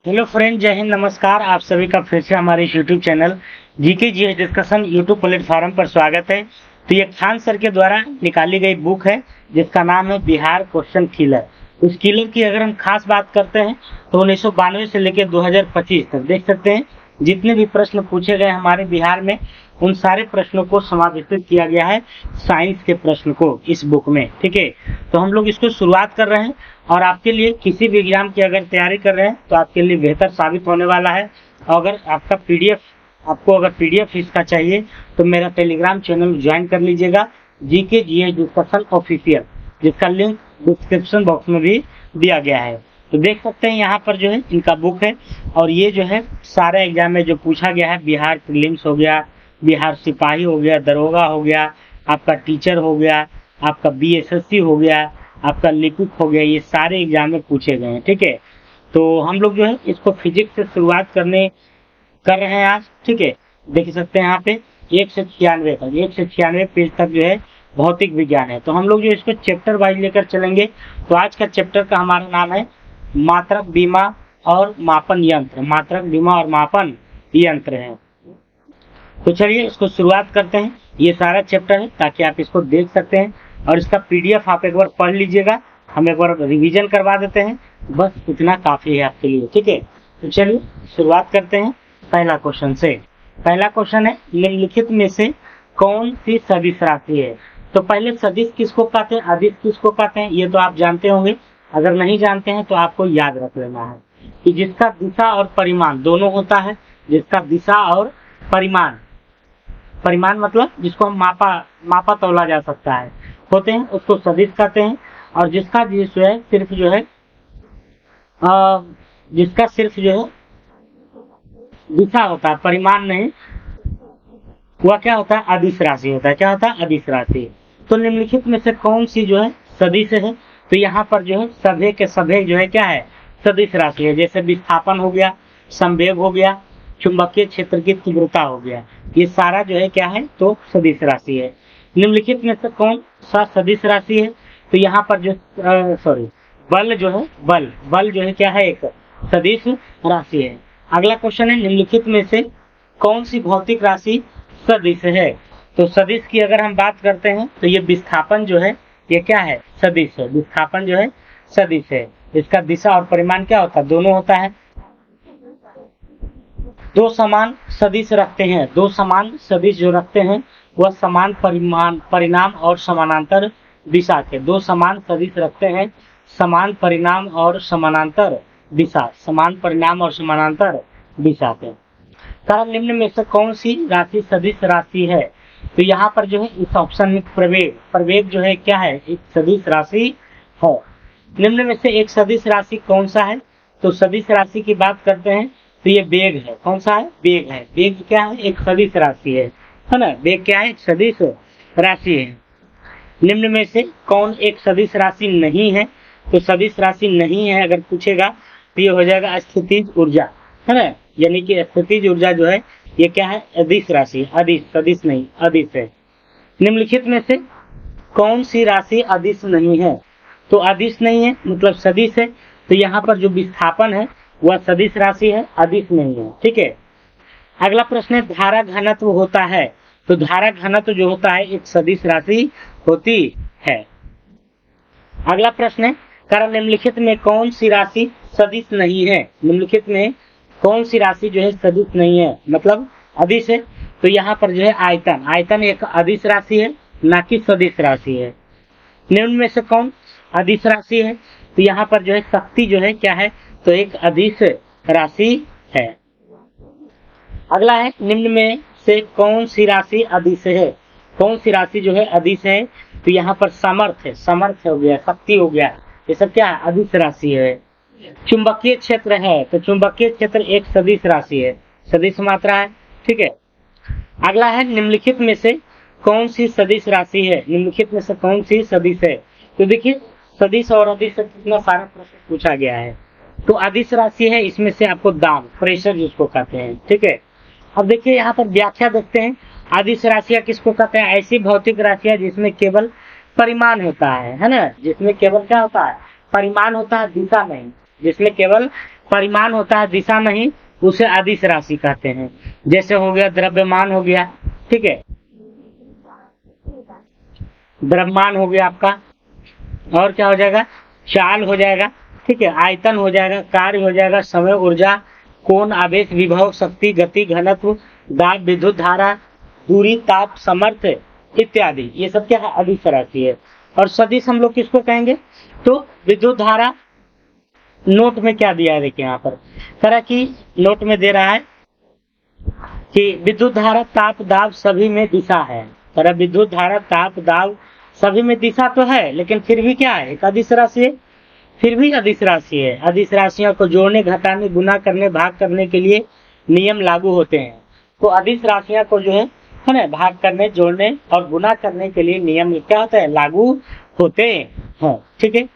Hello friend, जय हिंद, नमस्कार। आप सभी का फिर से हमारे यूट्यूब चैनल जीके जी डिस्कशन यूट्यूब प्लेटफॉर्म पर स्वागत है। तो ये खान सर के द्वारा निकाली गई बुक है जिसका नाम है बिहार क्वेश्चन किलर। उस किलर की अगर हम खास बात करते हैं तो 1992 से लेकर 2025 तक देख सकते हैं जितने भी प्रश्न पूछे गए हमारे बिहार में उन सारे प्रश्नों को समावेशित किया गया है साइंस के प्रश्न को इस बुक में। ठीक है, तो हम लोग इसको शुरुआत कर रहे हैं और आपके लिए किसी भी एग्जाम की अगर तैयारी कर रहे हैं तो आपके लिए बेहतर साबित होने वाला है। अगर आपका पीडीएफ इसका चाहिए तो मेरा टेलीग्राम चैनल ज्वाइन कर लीजिएगा, जीके जीएस डिस्कशन ऑफिशियल, जिसका लिंक डिस्क्रिप्शन बॉक्स में भी दिया गया है। तो देख सकते हैं यहाँ पर जो है इनका बुक है और ये जो है सारे एग्जाम में जो पूछा गया है, बिहार प्रीलिम्स हो गया, बिहार सिपाही हो गया, दरोगा हो गया, आपका टीचर हो गया, आपका बीएसएससी हो गया, आपका लिपिक हो गया, ये सारे एग्जाम में पूछे गए हैं। ठीक है, तो हम लोग जो है इसको फिजिक्स से शुरुआत कर रहे हैं आज। ठीक है, देख सकते हैं यहाँ पे 196 पेज तक जो है भौतिक विज्ञान है। तो हम लोग जो इसको चैप्टर वाइज लेकर चलेंगे। तो आज का चैप्टर का हमारा नाम है मात्रक, बीमा और मापन यंत्र। मात्रक, बीमा और मापन यंत्र है। तो चलिए इसको शुरुआत करते हैं। ये सारा चैप्टर है ताकि आप इसको देख सकते हैं और इसका पीडीएफ आप एक बार पढ़ लीजिएगा। हम एक बार रिवीजन करवा देते हैं, बस इतना काफी है आपके लिए। ठीक है, तो चलिए शुरुआत करते हैं पहला क्वेश्चन से। पहला क्वेश्चन है निम्नलिखित में से कौन सी सदिश राशि है। तो पहले सदिश किसको कहते हैं, अदिश किसको कहते हैं, ये तो आप जानते होंगे। अगर नहीं जानते हैं तो आपको याद रख लेना है कि जिसका दिशा और परिमाण दोनों होता है। जिसका दिशा और परिमाण मतलब जिसको हम मापा तौला जा सकता है होते हैं, उसको सदिश कहते हैं। और जिसका जो है सिर्फ जो है जिसका सिर्फ जो है दिशा होता है, परिमाण नहीं, वह क्या होता है, अदिश राशि होता है। क्या होता है, अदिश राशि। तो निम्नलिखित में से कौन सी जो है सदिश है। तो यहाँ पर जो है सभे के सभे जो है क्या है, सदिश राशि है। जैसे विस्थापन हो गया, संवेग हो गया, चुंबकीय क्षेत्र की तीव्रता हो गया, ये सारा जो है क्या है, तो सदिश राशि है। निम्नलिखित में से कौन सा सदिश राशि है। तो यहाँ पर जो बल जो है, बल जो है क्या है, एक सदिश राशि है। अगला क्वेश्चन है निम्नलिखित में से कौन सी भौतिक राशि सदिश है। तो सदिश की अगर हम बात करते हैं तो ये विस्थापन जो है ये क्या है, सदिश है। विस्थापन जो है सदिश है। इसका दिशा और परिमाण क्या होता है, दोनों होता है। दो समान सदिश रखते हैं, दो समान सदिश जो रखते हैं वह समान परिणाम और समानांतर दिशा के, दो समान सदिश रखते हैं, समान परिणाम और समानांतर दिशा, समान परिणाम और समानांतर दिशा के। कारण निम्न में से कौन सी राशि सदिश राशि है। तो यहाँ पर जो है इस ऑप्शन में प्रवेग जो है क्या है, एक सदिश राशि है। निम्न में से एक सदिश राशि कौन सा है। तो सदिश राशि की बात करते हैं तो ये वेग है। कौन सा है, वेग है। वेग क्या है, एक सदिश राशि है ना। वेग क्या है, एक सदिश राशि है। निम्न में से कौन एक सदिश राशि नहीं है। तो सदिश राशि नहीं है अगर पूछेगा तो ये हो जाएगा स्थितिज ऊर्जा, है ना। यानी कि स्थितिज ऊर्जा जो है ये क्या है, अदिश राशि, अदिश, सदिश नहीं, अदिश है। निम्नलिखित में से कौन सी राशि अदिश नहीं है। तो अदिश नहीं है मतलब सदिश है। तो यहाँ पर जो विस्थापन है वह सदिश राशि है, अदिश नहीं है। ठीक है, अगला प्रश्न है धारा घनत्व होता है। तो धारा घनत्व जो होता है एक सदिश राशि होती है। अगला प्रश्न है कारण निम्नलिखित में कौन सी राशि सदिश नहीं है। निम्नलिखित में कौन सी राशि जो है सदिश नहीं है मतलब अदिश है। तो यहाँ पर जो है आयतन एक अदिश राशि है, ना कि सदिश राशि है। निम्न में से कौन अदिश राशि है। तो यहाँ पर जो है शक्ति जो है क्या है, तो एक अदिश राशि है। अगला है निम्न में से कौन सी राशि अदिश है। कौन सी राशि जो है अदिश है। तो यहाँ पर सामर्थ्य हो गया, शक्ति हो गया, ये सब क्या है, अदिश राशि है। चुंबकीय क्षेत्र है। तो चुंबकीय क्षेत्र एक सदिश राशि है, सदिश मात्रा है। ठीक है, अगला है निम्नलिखित में से कौन सी सदिश राशि है। निम्नलिखित में से कौन सी सदिश है। तो देखिए सदिश और अदिश से कितना सारा प्रश्न पूछा गया है। तो अदिश राशि है, इसमें से आपको दाब, प्रेशर जिसको कहते हैं। ठीक है, अब देखिए यहाँ पर व्याख्या देखते हैं। अदिश राशियां किसको कहते हैं, ऐसी भौतिक राशियां जिसमें केवल परिमाण होता है ना। जिसमें केवल क्या होता है, परिमाण होता है, दिशा नहीं। जिसमें केवल परिमाण होता है, दिशा नहीं, उसे अदिश राशि कहते हैं। जैसे हो गया द्रव्यमान हो गया, ठीक है, द्रव्यमान हो गया आपका, और क्या हो जाएगा, चाल हो जाएगा, ठीक है, आयतन हो जाएगा, कार्य हो जाएगा, समय, ऊर्जा, कोण, आवेश, विभव, शक्ति, गति, घनत्व, दाब, विद्युत धारा, दूरी, ताप, सामर्थ्य इत्यादि, ये सब क्या है, अदिश राशि है। और सदिश हम लोग किसको कहेंगे, तो विद्युत धारा, नोट में क्या दिया है देखिए यहाँ पर, तरह की नोट में दे रहा है कि विद्युत धारा, ताप, दाब सभी में दिशा है। तरह विद्युत धारा, ताप, दाब सभी में दिशा तो है, लेकिन फिर भी क्या है, एक अदिश राशि है, फिर भी अदिश राशि है। अदिश राशियों को जोड़ने, घटाने, गुना करने, भाग करने के लिए नियम लागू होते हैं। तो अदिश राशियों को जो है ना, भाग करने, जोड़ने और गुना करने के लिए नियम क्या होता है, लागू होते हैं, ठीक है।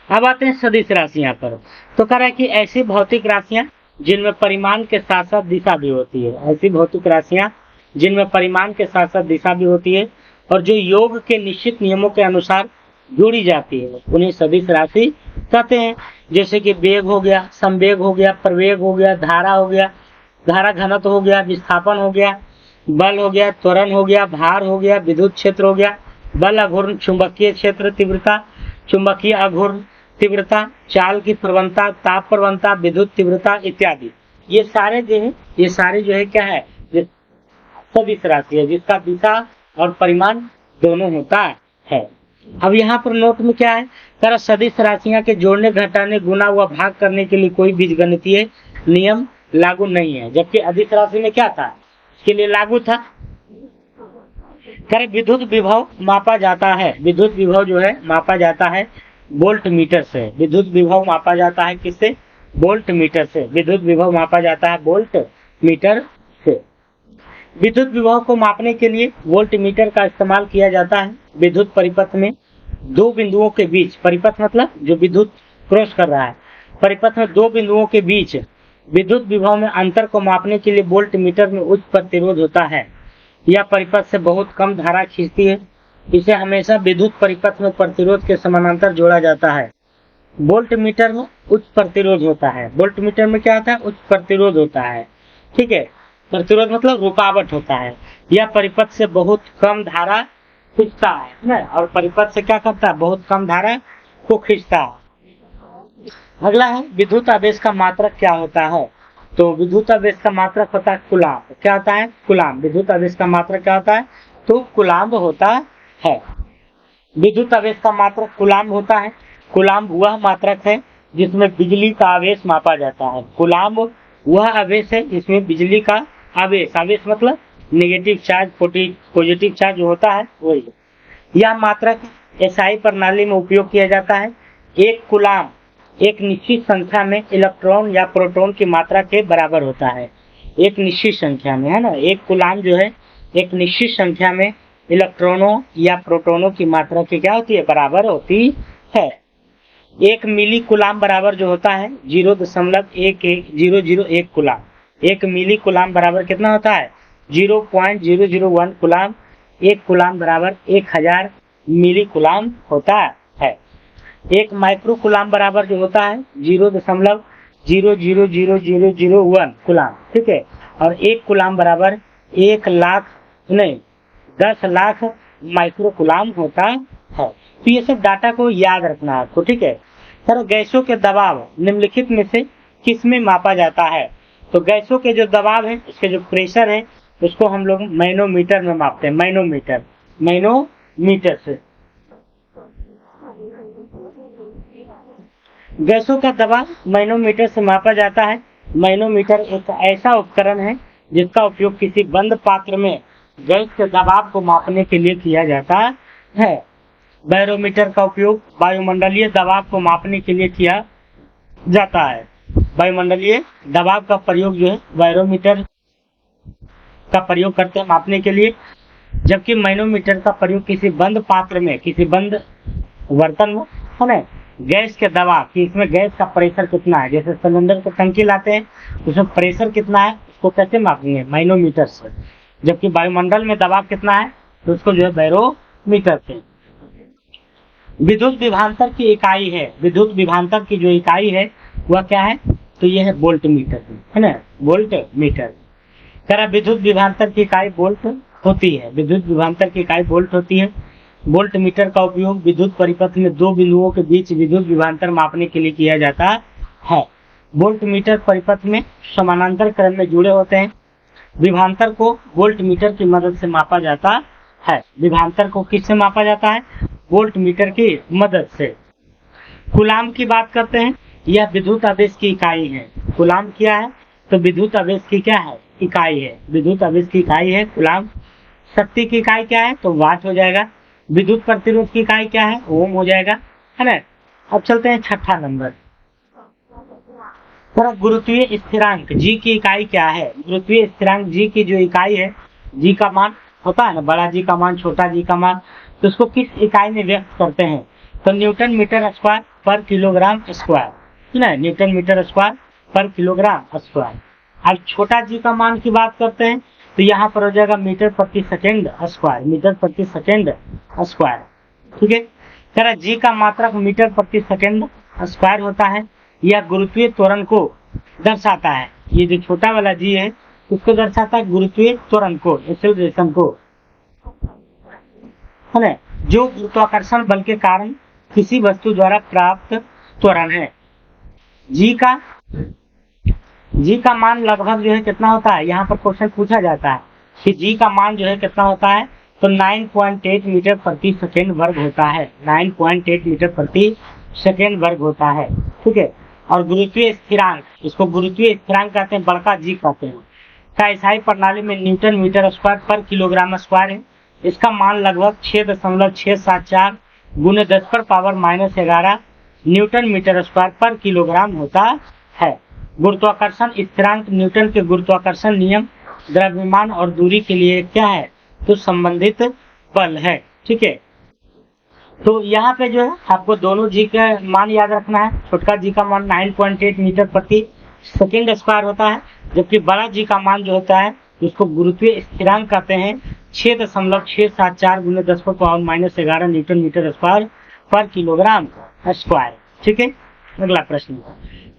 अब आते हैं सदिश राशियां पर। तो कह रहा है कि ऐसी भौतिक राशियां जिनमें परिमाण के साथ साथ दिशा भी होती है, ऐसी भौतिक राशियां जिनमें परिमाण के साथ साथ दिशा भी होती है और जो योग के निश्चित नियमों के अनुसार जोड़ी जाती है, उन्हें सदिश राशि कहते हैं। जैसे कि वेग हो गया, संवेग हो गया, प्रवेग हो गया, धारा हो गया, धारा घनत्व हो गया, विस्थापन हो गया, बल हो गया, त्वरण हो गया, भार हो गया, विद्युत क्षेत्र हो गया, बल अघूर्ण, चुंबकीय क्षेत्र तीव्रता, चुंबकीय अघूर्ण तीव्रता, चाल की प्रवणता, ताप प्रवणता, विद्युत तीव्रता इत्यादि। ये सारे जो है क्या है, सदिश राशि है, जिसका दिशा और परिमाण दोनों होता है। अब यहाँ पर नोट में क्या है, तरह सदिश राशियां के जोड़ने, घटाने, गुना व भाग करने के लिए कोई बीजगणितीय नियम लागू नहीं है, जबकि अदिश राशि में क्या था, इसके लिए लागू था। करे विद्युत विभव मापा जाता है, विद्युत विभव जो है मापा जाता है वोल्ट मीटर से। विद्युत विभव मापा जाता है किससे, वोल्ट मीटर से। विद्युत विभव मापा जाता है वोल्ट मीटर से। विद्युत विभव को मापने के लिए वोल्ट मीटर का इस्तेमाल किया जाता है। विद्युत परिपथ में दो बिंदुओं के बीच, परिपथ मतलब जो विद्युत क्रॉस कर रहा है, परिपथ में दो बिंदुओं के बीच विद्युत विभव में अंतर को मापने के लिए वोल्ट मीटर में उच्च प्रतिरोध होता है। यह परिपथ से बहुत कम धारा खींचती है, इसे हमेशा विद्युत परिपथ में प्रतिरोध के समानांतर जोड़ा जाता है। वोल्ट मीटर में उच्च प्रतिरोध होता है, वोल्ट मीटर में क्या होता है, उच्च प्रतिरोध होता है, ठीक है, प्रतिरोध मतलब रुकावट होता है। यह परिपथ से बहुत कम धारा खींचता है ना, और परिपथ से क्या करता है, बहुत कम धारा को खींचता है। अगला है विद्युत आवेश का मात्रक क्या होता है। तो विद्युत आवेश का मात्रक होता है कूलाम्ब। क्या होता है, कूलाम्ब। विद्युत आवेश का मात्रक क्या होता है, तो कूलाम्ब होता है। विद्युत आवेश का मात्रक कूलाम्ब होता है। कूलाम्ब वह मात्रक है जिसमें बिजली का आवेश मापा जाता है। कूलाम्ब वह आवेश है जिसमें बिजली का आवेश, आवेश मतलब नेगेटिव चार्ज, पॉजिटिव चार्ज जो होता है वही। यह मात्रक एसआई प्रणाली में उपयोग किया जाता है। एक कूलाम्ब एक निश्चित संख्या में इलेक्ट्रॉन या प्रोटॉन की मात्रा के बराबर होता है। एक निश्चित संख्या में, है ना, एक कूलाम्ब जो है एक निश्चित संख्या में इलेक्ट्रॉनों या प्रोटॉनों की मात्रा की क्या होती है, बराबर होती है। एक मिली कूलाम्ब बराबर जो होता है 0.11001 कूलाम्ब। एक मिली कूलाम्ब बराबर कितना होता है, 0.001 कूलाम्ब। एक कूलाम्ब बराबर 1000 मिली कूलाम्ब होता है। एक माइक्रो कूलाम्ब बराबर जो होता है 0.00001 कूलाम्ब, ठीक है। और एक कूलाम्ब बराबर 10 लाख माइक्रो कूलाम्ब होता है। तो ये सब डाटा को याद रखना है आपको, ठीक है। सर गैसों के दबाव निम्नलिखित में से किस में मापा जाता है। तो गैसों के जो दबाव है, उसके जो प्रेशर है, उसको हम लोग मैनोमीटर में मापते हैं। मैनोमीटर से गैसों का दबाव मैनोमीटर से मापा जाता है। मैनोमीटर एक ऐसा उपकरण है जिसका उपयोग किसी बंद पात्र में गैस के दबाव को मापने के लिए किया जाता है। बैरोमीटर का उपयोग वायुमंडलीय दबाव को मापने के लिए किया जाता है। वायुमंडलीय दबाव का प्रयोग जो है बैरोमीटर का प्रयोग करते हैं मापने के लिए, जबकि मैनोमीटर का प्रयोग किसी बंद पात्र में, किसी बंद बर्तन में, है ना, गैस के दबाव कि इसमें गैस का प्रेशर कितना है, जैसे सिलेंडर की टंकी लाते हैं उसमें प्रेशर कितना है, उसको कैसे मापेंगे, मैनोमीटर से। जबकि वायुमंडल में दबाव कितना है तो उसको जो है बैरोमीटर से। विद्युत विभवांतर की इकाई है, विद्युत विभवांतर की जो इकाई है वह क्या है, तो यह है वोल्ट मीटर, है ना, वोल्ट मीटर। कह रहा विद्युत विभवांतर की इकाई वोल्ट होती है, विद्युत विभवांतर की इकाई वोल्ट होती है। वोल्ट मीटर का उपयोग विद्युत परिपथ में दो बिंदुओं के बीच विद्युत विभवांतर मापने के लिए किया जाता है। वोल्ट मीटर परिपथ में समानांतर क्रम में जुड़े होते हैं। विभवांतर को वोल्ट मीटर की मदद से मापा जाता है। विभवांतर को किससे मापा जाता है, वोल्ट मीटर की मदद से। कूलाम की बात करते हैं, यह विद्युत आवेश की इकाई है। कूलाम क्या है, तो विद्युत आवेश की क्या है, इकाई है, विद्युत आवेश की इकाई है कूलाम। शक्ति की इकाई क्या है, तो वाट हो जाएगा। विद्युत प्रतिरोध की इकाई क्या है, ओम हो जाएगा, है ना। अब चलते हैं छठा नंबर, गुरुत्वीय स्थिरांक जी की इकाई क्या है। गुरुत्वीय स्थिरांक जी की जो इकाई है, जी का मान होता है ना, बड़ा जी का मान, छोटा जी का मान, तो उसको किस इकाई में व्यक्त करते हैं, तो न्यूटन मीटर स्क्वायर पर किलोग्राम स्क्वायर, है ना, न्यूटन मीटर स्क्वायर पर किलोग्राम स्क्वायर। अब छोटा जी का मान की बात करते हैं, तो यहाँ पर हो जाएगा मीटर प्रति सेकेंड स्क्वायर, मीटर प्रति सेकेंड स्क्वायर, ठीक है। कह रहा जी का मात्रक मीटर प्रति सेकेंड स्क्वायर होता है। यह गुरुत्वीय त्वरण को दर्शाता है। ये जो छोटा वाला जी है उसको दर्शाता है गुरुत्वीय त्वरण को, एक्सेलरेशन को, है ना, जो गुरुत्वाकर्षण बल के कारण किसी वस्तु द्वारा प्राप्त त्वरण है। जी का मान लगभग जो है कितना होता है, यहाँ पर क्वेश्चन पूछा जाता है कि जी का मान जो है कितना होता है, तो 9.8 मीटर प्रति सेकेंड वर्ग होता है, 9.8 मीटर प्रति सेकेंड वर्ग होता है, ठीक है। और गुरुत्वीय स्थिरांक, इसको गुरुत्वीय स्थिरांक कहते हैं, बड़का जी कहते हैं, का स्थायी प्रणाली में न्यूटन मीटर स्क्वायर पर किलोग्राम स्क्वायर है। इसका मान लगभग 6.674 गुने 10 पर पावर -11 न्यूटन मीटर स्क्वायर पर किलोग्राम होता है। गुरुत्वाकर्षण स्थिरांक न्यूटन के गुरुत्वाकर्षण नियम, द्रव्यमान और दूरी के लिए क्या है, तो संबंधित बल है, ठीक है। तो यहाँ पे जो है आपको दोनों जी का मान याद रखना है। छोटका जी का मान 9.8 मीटर प्रति सेकेंड स्क्वायर होता है, जबकि बड़ा जी का मान जो होता है जिसको गुरुत्वीय स्थिरांक कहते हैं 6.674 गुने 10 पर पावर -11 न्यूटन मीटर स्क्वायर पर किलोग्राम स्क्वायर, ठीक है। अगला प्रश्न,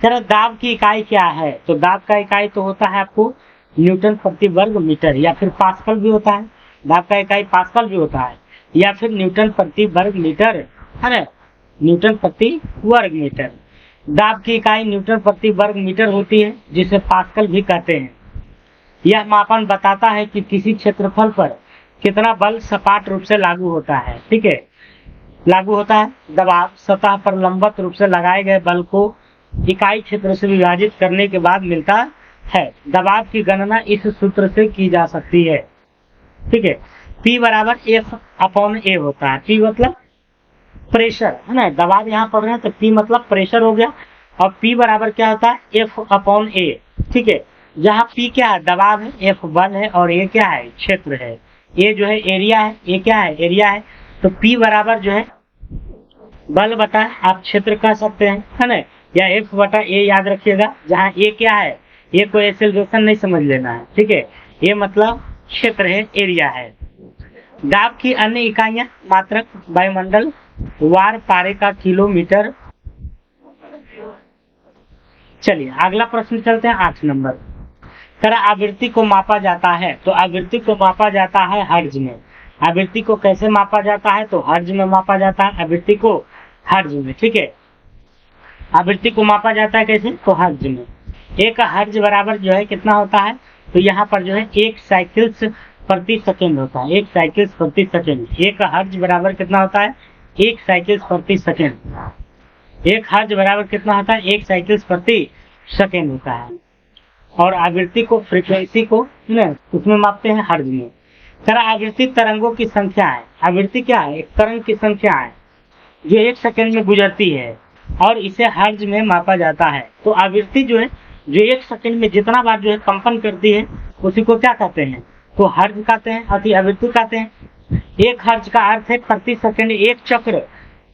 चलो दाब की इकाई क्या है, तो दाब का इकाई तो होता है आपको न्यूटन प्रति वर्ग मीटर, या फिर पास्कल भी होता है, दाब का इकाई पास्कल भी होता है, या फिर न्यूटन प्रति वर्ग मीटर, है ना, न्यूटन प्रति वर्ग मीटर। दाब की इकाई न्यूटन प्रति वर्ग मीटर होती है, जिसे पास्कल भी कहते हैं। यह मापन बताता है कि किसी क्षेत्रफल पर कितना बल सपाट रूप से लागू होता है, ठीक है, लागू होता है। दबाव सतह पर लंबवत रूप से लगाए गए बल को इकाई क्षेत्र से विभाजित करने के बाद मिलता है। दबाव की गणना इस सूत्र से की जा सकती है, ठीक है। P बराबर F/A होता है। P मतलब प्रेशर, है ना, दबाव यहाँ पढ़ रहे हैं तो P मतलब प्रेशर हो गया, और P बराबर क्या होता है, F/A, ठीक है। जहाँ P क्या है, दबाव है, F बल है, और A क्या है, क्षेत्र है, A जो है एरिया है, A क्या है, एरिया है। तो P बराबर जो है बल बटा आप क्षेत्र कह सकते हैं, है ना, या F/A याद रखिएगा। जहाँ A क्या है, A को एक्सेलरेशन नहीं समझ लेना है, ठीक है, A मतलब क्षेत्र है, एरिया है। दाब की अन्य इकाइयां मात्रक, वायुमंडल, वार, पारे का किलोमीटर। चलिए अगला प्रश्न चलते हैं 8 नंबर। तरह आवृत्ति को मापा जाता है, तो आवृत्ति को मापा जाता है हर्ट्ज में। आवृत्ति को कैसे मापा जाता है, तो हर्ट्ज में मापा जाता है आवृत्ति को, हर्ट्ज में, ठीक है। आवृत्ति को मापा जाता है कैसे, तो हर्ट्ज में। एक हर्ट्ज बराबर जो है कितना होता है, तो यहाँ पर जो है 1 साइकिल्स प्रति सेकेंड होता है, 1 साइकिल्स प्रति सेकेंड। एक हर्ट्ज बराबर कितना होता है, 1 साइकिल्स प्रति सेकेंड। एक हर्ट्ज बराबर कितना होता है, 1 साइकिल्स प्रति सेकेंड होता है। और आवृत्ति को, फ्रीक्वेंसी को उसमें मापते हैं हर्ट्ज में। तरह आवृत्ति तरंगों की संख्या है। आवृत्ति क्या है, एक तरंग की संख्या है जो 1 सेकेंड में गुजरती है, और इसे हर्ट्ज में मापा जाता है। तो आवृत्ति जो है, जो 1 सेकेंड में जितना बार जो है कंपन करती है, उसी को क्या कहते हैं, तो हर्ट्ज कहते हैं, अति आवृत्ति कहते हैं। 1 हर्ट्ज का अर्थ है प्रति सेकंड 1 चक्र।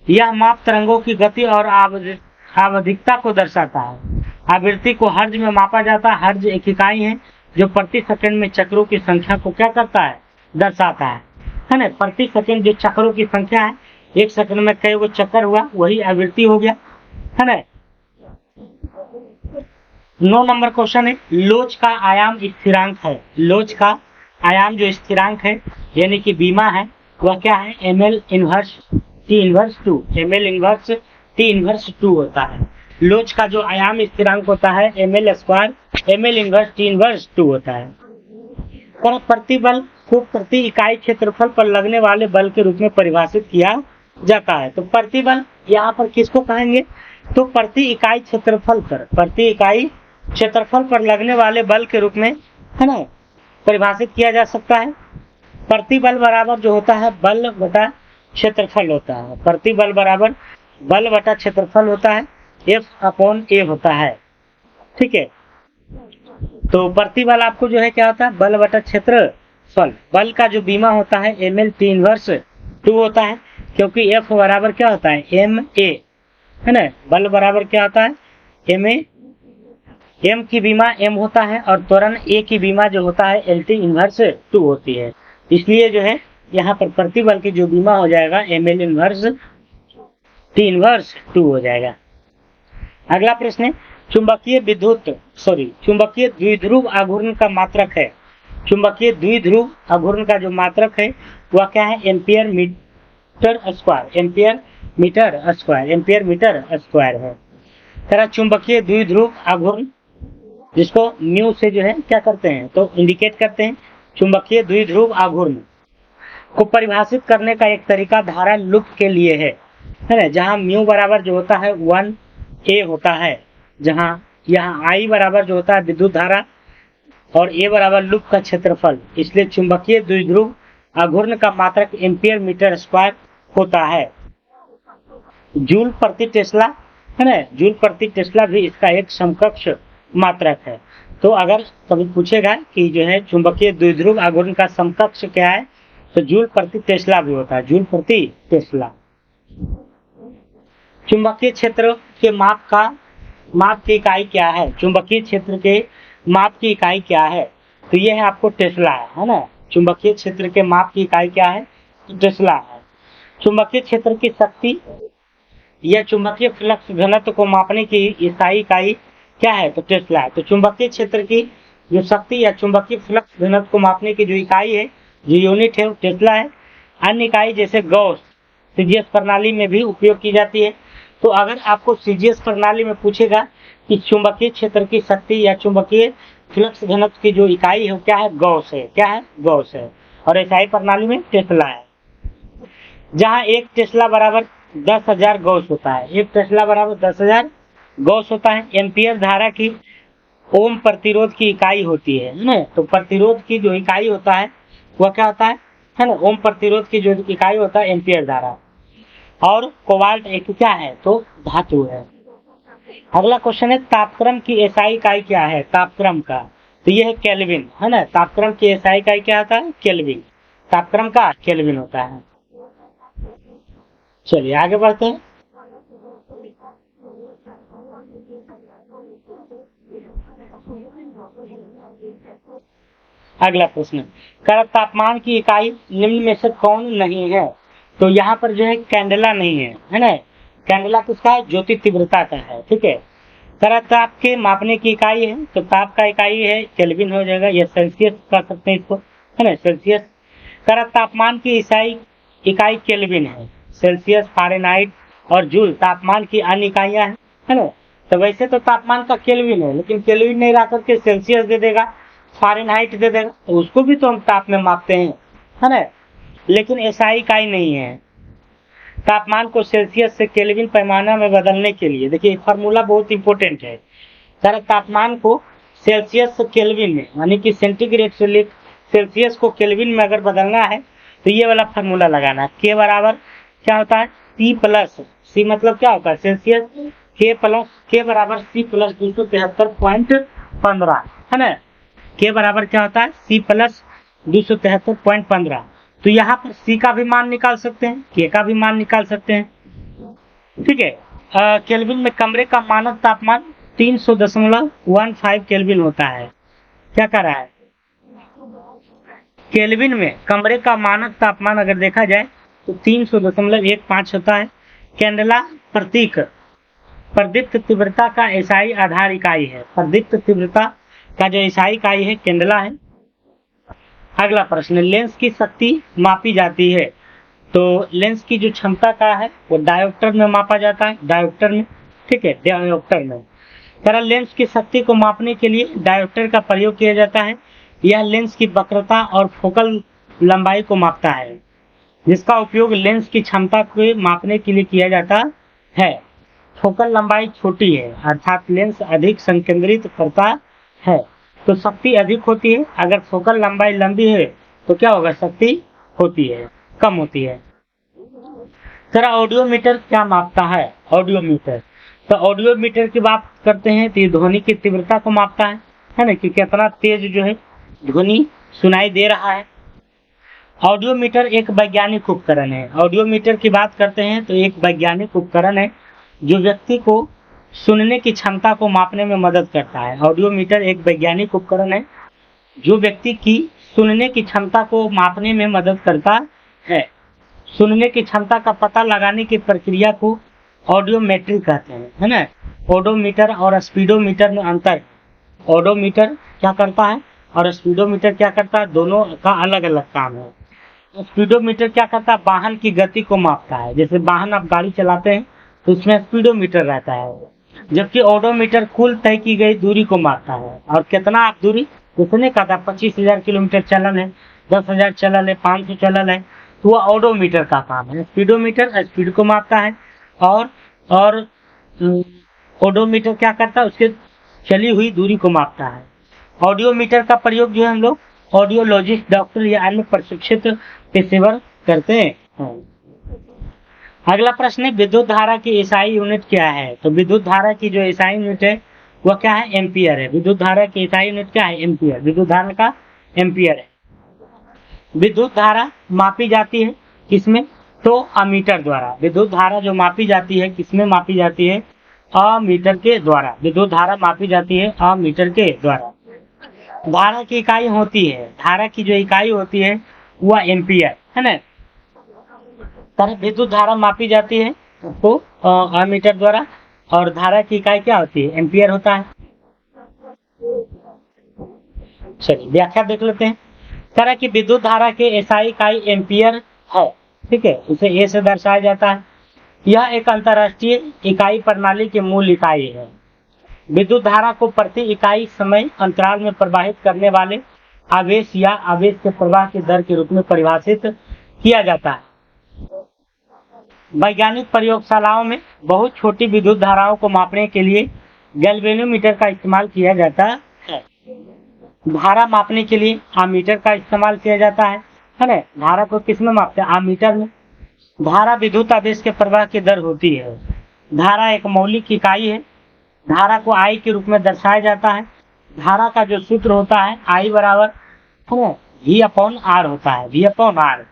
यह माप तरंगों की गति और आवधिकता को दर्शाता है। आवृत्ति को हर्ट्ज में मापा जाता है। हर्ट्ज एक इकाई है जो प्रति सेकंड में चक्रों की संख्या को क्या करता है, दर्शाता है ना। प्रति सेकंड जो चक्रों की संख्या है, 1 सेकंड में कई गो चक्कर हुआ, वही आवृत्ति हो गया, है ना। 9 नंबर क्वेश्चन है, लोच का आयाम स्थिरांक है। लोच का आयाम जो स्थिरांक है यानी कि बीमा है वह क्या है, ml inverse T inverse 2, ml inverse T inverse 2 होता है। लोच का जो आयाम स्थिरांक होता है ml square ml inverse T inverse 2 होता है। प्रतिबल को प्रति इकाई क्षेत्रफल पर लगने वाले बल के रूप में परिभाषित किया जाता है। तो प्रतिबल यहाँ पर किसको कहेंगे, तो प्रति इकाई क्षेत्रफल पर लगने वाले बल के रूप में, है ना, परिभाषित किया जा सकता है। प्रतिबल बराबर जो होता है बल बटा क्षेत्रफल होता है। प्रतिबल बराबर बल बटा क्षेत्रफल होता है, F/A होता है। ठीक है, तो प्रतिबल आपको जो है क्या होता है, बल बटा क्षेत्रफल। बल का जो बीमा होता है ml टी इनवर्स 2 होता है, क्योंकि F बराबर क्या होता है ma, है ना। बल बराबर क्या होता है ma, m की बीमा m होता है और त्वरण a की बीमा जो होता है LT इनवर्स 2 होती है। इसलिए जो है यहाँ पर प्रतिबल की जो बीमा हो जाएगा ml इनवर्स टी इनवर्स 2 हो जाएगा। अगला प्रश्न है, चुंबकीय द्विध्रुव आघूर्ण का मात्रक है। चुंबकीय द्विध्रुव आघूर्ण का जो मात्रक है वह क्या है, एम्पियर मीटर स्क्वायर है। तरह चुंबकीय द्विध्रुव आघूर्ण जिसको म्यू से जो है क्या करते हैं, तो इंडिकेट करते हैं। चुंबकीय द्विध्रुव आघूर्ण को परिभाषित करने का एक तरीका धारा लूप के लिए है ना, जहां म्यू बराबर जो होता है 1A होता है, जहां यहाँ I बराबर जो होता है विद्युत धारा और A बराबर लूप का क्षेत्रफल। इसलिए चुंबकीय द्विध्रुव आघूर्ण का मात्रक एम्पियर मीटर स्क्वायर होता है। जूल प्रति टेस्ला, है ना, जूल प्रति टेस्ला भी इसका एक समकक्ष मात्रक है। तो अगर कभी पूछेगा कि जो है चुंबकीय द्विध्रुव आघूर्ण का समकक्ष क्या है, तो जूल प्रति टेस्ला भी होता है, जूल प्रति टेस्ला। चुंबकीय क्षेत्र के माप की इकाई क्या है, चुंबकीय क्षेत्र के माप की इकाई क्या है, तो यह है आपको टेस्ला है ना। चुंबकीय क्षेत्र के माप की इकाई क्या है, तो टेस्ला है। चुंबकीय क्षेत्र की शक्ति या चुंबकीय फ्लक्स घनत्व को मापने की इकाई क्या है, तो टेस्ला है। तो चुंबकीय क्षेत्र की जो शक्ति या चुंबकीय फ्लक्स घनत्व को मापने की जो इकाई है, जो यूनिट है, वो टेस्ला है। अन्य इकाई जैसे गॉस सीजीएस प्रणाली में भी उपयोग की जाती है। तो अगर आपको सीजीएस प्रणाली में पूछेगा कि चुंबकीय क्षेत्र की शक्ति या चुंबकीय फ्लक्स घनत्व की जो इकाई है क्या है, गॉस है। क्या है, गॉस है। और एसआई प्रणाली में टेस्ला है, जहां एक टेस्ला बराबर 10,000 गॉस होता है। एक टेस्ला बराबर 10,000 गॉस होता है। एम्पियर धारा की ओम प्रतिरोध की इकाई होती है ना। तो प्रतिरोध की जो इकाई होता है वह क्या होता है ना, ओम प्रतिरोध की जो इकाई होता है एम्पियर धारा। और कोबाल्ट एक क्या है, तो धातु है। अगला क्वेश्चन है, तापक्रम की एसआई इकाई क्या है, तापक्रम का, तो यह है केल्विन, है ना। तापक्रम की एसआई इकाई क्या होता है, केल्विन। तापक्रम का केल्विन होता है। चलिए आगे बढ़ते हैं। अगला प्रश्न, कर तापमान की इकाई निम्न में से कौन नहीं है, तो यहाँ पर जो है कैंडेला नहीं है, है ना। कैंडेला किसका है, ज्योति तीव्रता का है। ठीक है, कर ताप के मापने की इकाई है, तो ताप का इकाई है केल्विन हो जाएगा, या सेल्सियस कर सकते हैं इसको, है ना, सेल्सियस। कर तापमान की इकाई केल्विन है। सेल्सियस, फारेनहाइट और जूल तापमान की अन्य इकाइयां हैं, है ना। तो वैसे तो तापमान का केल्विन है, लेकिन केल्विन नहीं रह करके सेल्सियस दे देगा, फारेनहाइट दे देगा, तो उसको भी तो हम ताप में मापते हैं, है ना। लेकिन एसआई इकाई नहीं है। तापमान को सेल्सियस से केल्विन पैमाना में बदलने के लिए, देखिए फॉर्मूला बहुत इंपॉर्टेंट है। सर तापमान को सेल्सियस से केल्विन में, यानी कि सेंटीग्रेड से लेकर सेल्सियस को केल्विन में अगर बदलना है तो ये वाला फार्मूला लगाना है। के बराबर क्या होता है, सी प्लस, सी मतलब क्या होता है सेल्सियस, के बराबर सी प्लस 273.15, है ना। के बराबर क्या होता है, सी प्लस 273.15। तो यहाँ पर सी का भी मान निकाल सकते हैं, के का भी मान निकाल सकते हैं। ठीक है, केल्विन में कमरे का मानक तापमान 300.15 केल्विन होता है। क्या कर रहा है, केल्विन में कमरे का मानक तापमान अगर देखा जाए तो 300.15 होता है। कैंडेला प्रतीक प्रदीप्त तीव्रता का एसआई आधार इकाई है। प्रदीप्त तीव्रता का जो एसआई इकाई है कैंडेला है। अगला प्रश्न, लेंस की शक्ति मापी जाती है। तो लेंस की जो क्षमता का है वो डायोप्टर में मापा जाता है, डायोप्टर में, ठीक है, डायोप्टर में। तरह लेंस की शक्ति को मापने के लिए डायोप्टर का प्रयोग किया जाता है। यह लेंस की वक्रता और फोकल लंबाई को मापता है, जिसका उपयोग लेंस की क्षमता को मापने के लिए किया जाता है। फोकल लंबाई छोटी है, अर्थात लेंस अधिक संकेंद्रित करता है तो शक्ति अधिक होती है। अगर फोकल लंबाई लंबी है तो क्या होगा, शक्ति होती है, कम होती है। सर ऑडियोमीटर क्या मापता है? ऑडियोमीटर, तो ऑडियोमीटर की बात करते हैं तो ये ध्वनि की तीव्रता को मापता है ना, कि कितना तेज जो है ध्वनि सुनाई दे रहा है। ऑडियोमीटर एक वैज्ञानिक उपकरण है। ऑडियोमीटर की बात करते हैं तो एक वैज्ञानिक उपकरण है जो व्यक्ति को सुनने की क्षमता को मापने में मदद करता है। ऑडियोमीटर एक वैज्ञानिक उपकरण है जो व्यक्ति की सुनने की क्षमता को मापने में मदद करता है। सुनने की क्षमता का पता लगाने की प्रक्रिया को ऑडियोमेट्री कहते हैं, है ना। ओडोमीटर और स्पीडोमीटर में अंतर है। ओडोमीटर क्या करता है और स्पीडोमीटर क्या करता है, दोनों का अलग अलग काम है। स्पीडोमीटर क्या करता है, वाहन की गति को मापता है। जैसे वाहन आप गाड़ी चलाते हैं तो उसमें स्पीडोमीटर रहता है, जबकि ओडोमीटर कुल तय की गई दूरी को मापता है। और कितना आप दूरी, कितने का था, 25,000 किलोमीटर चलन है, 10,000 चलन है, 500 चलन है, तो वह ओडोमीटर का काम है। स्पीडोमीटर स्पीड को मापता है और ओडोमीटर क्या करता है, उसके चली हुई दूरी को मापता है। ऑडियोमीटर का प्रयोग जो है हम लोग ऑडियोलॉजिस्ट, डॉक्टर या अन्य प्रशिक्षित पेशेवर करते हैं। अगला प्रश्न है, विद्युत धारा की एसआई यूनिट क्या है? तो विद्युत धारा की जो एसआई यूनिट है वह क्या है, एम्पियर है। विद्युत धारा की एसआई यूनिट क्या है, एम्पियर। विद्युत धारा का एम्पियर है। विद्युत धारा मापी जाती है किसमें, तो अमीटर द्वारा। विद्युत धारा जो मापी जाती है किसमें मापी जाती है, अमीटर के द्वारा। विद्युत धारा मापी जाती है अमीटर के द्वारा। धारा की इकाई होती है, धारा की जो इकाई होती है वह एम्पियर है ना। तरह विद्युत धारा मापी जाती है तो अमीटर द्वारा, और धारा की इकाई क्या होती है, एम्पियर होता है। चलिए व्याख्या देख लेते हैं। तरह की विद्युत धारा के एसआई इकाई एम्पियर है, ठीक है, उसे ए से दर्शाया जाता है। यह एक अंतरराष्ट्रीय इकाई प्रणाली की मूल इकाई है। विद्युत धारा को प्रति इकाई समय अंतराल में प्रवाहित करने वाले आवेश या आवेश के प्रवाह की दर के रूप में परिभाषित किया जाता है। वैज्ञानिक प्रयोगशालाओं में बहुत छोटी विद्युत धाराओं को मापने के लिए गैल्वेनोमीटर का इस्तेमाल किया जाता है। धारा मापने के लिए आमीटर का इस्तेमाल किया जाता है ना। धारा को किस में मापते हैं, आमीटर में। धारा विद्युत आवेश के प्रवाह की दर होती है। धारा एक मौलिक इकाई है। धारा को आई के रूप में दर्शाया जाता है। धारा का जो सूत्र होता है आई बराबर V/R होता है, V/R।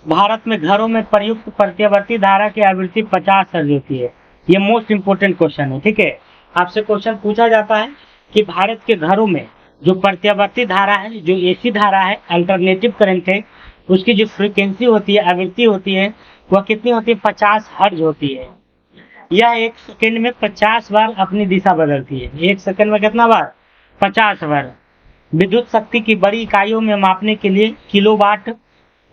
भारत में घरों में प्रयुक्त प्रत्यावर्ती धारा की आवृत्ति 50 हर्ट्ज होती है। ये मोस्ट इंपोर्टेंट क्वेश्चन है, ठीक है। आपसे क्वेश्चन पूछा जाता है कि भारत के घरों में जो प्रत्यावर्ती धारा है, जो एसी धारा है, अल्टरनेटिव करंट है, उसकी जो फ्रीक्वेंसी होती है, आवृत्ति होती है, वह कितनी होती है, 50 हर्ट्ज होती है। यह एक सेकंड में 50 बार अपनी दिशा बदलती है। एक सेकंड में कितना बार, 50 बार। विद्युत शक्ति की बड़ी इकाइयों में मापने के लिए किलोवाट,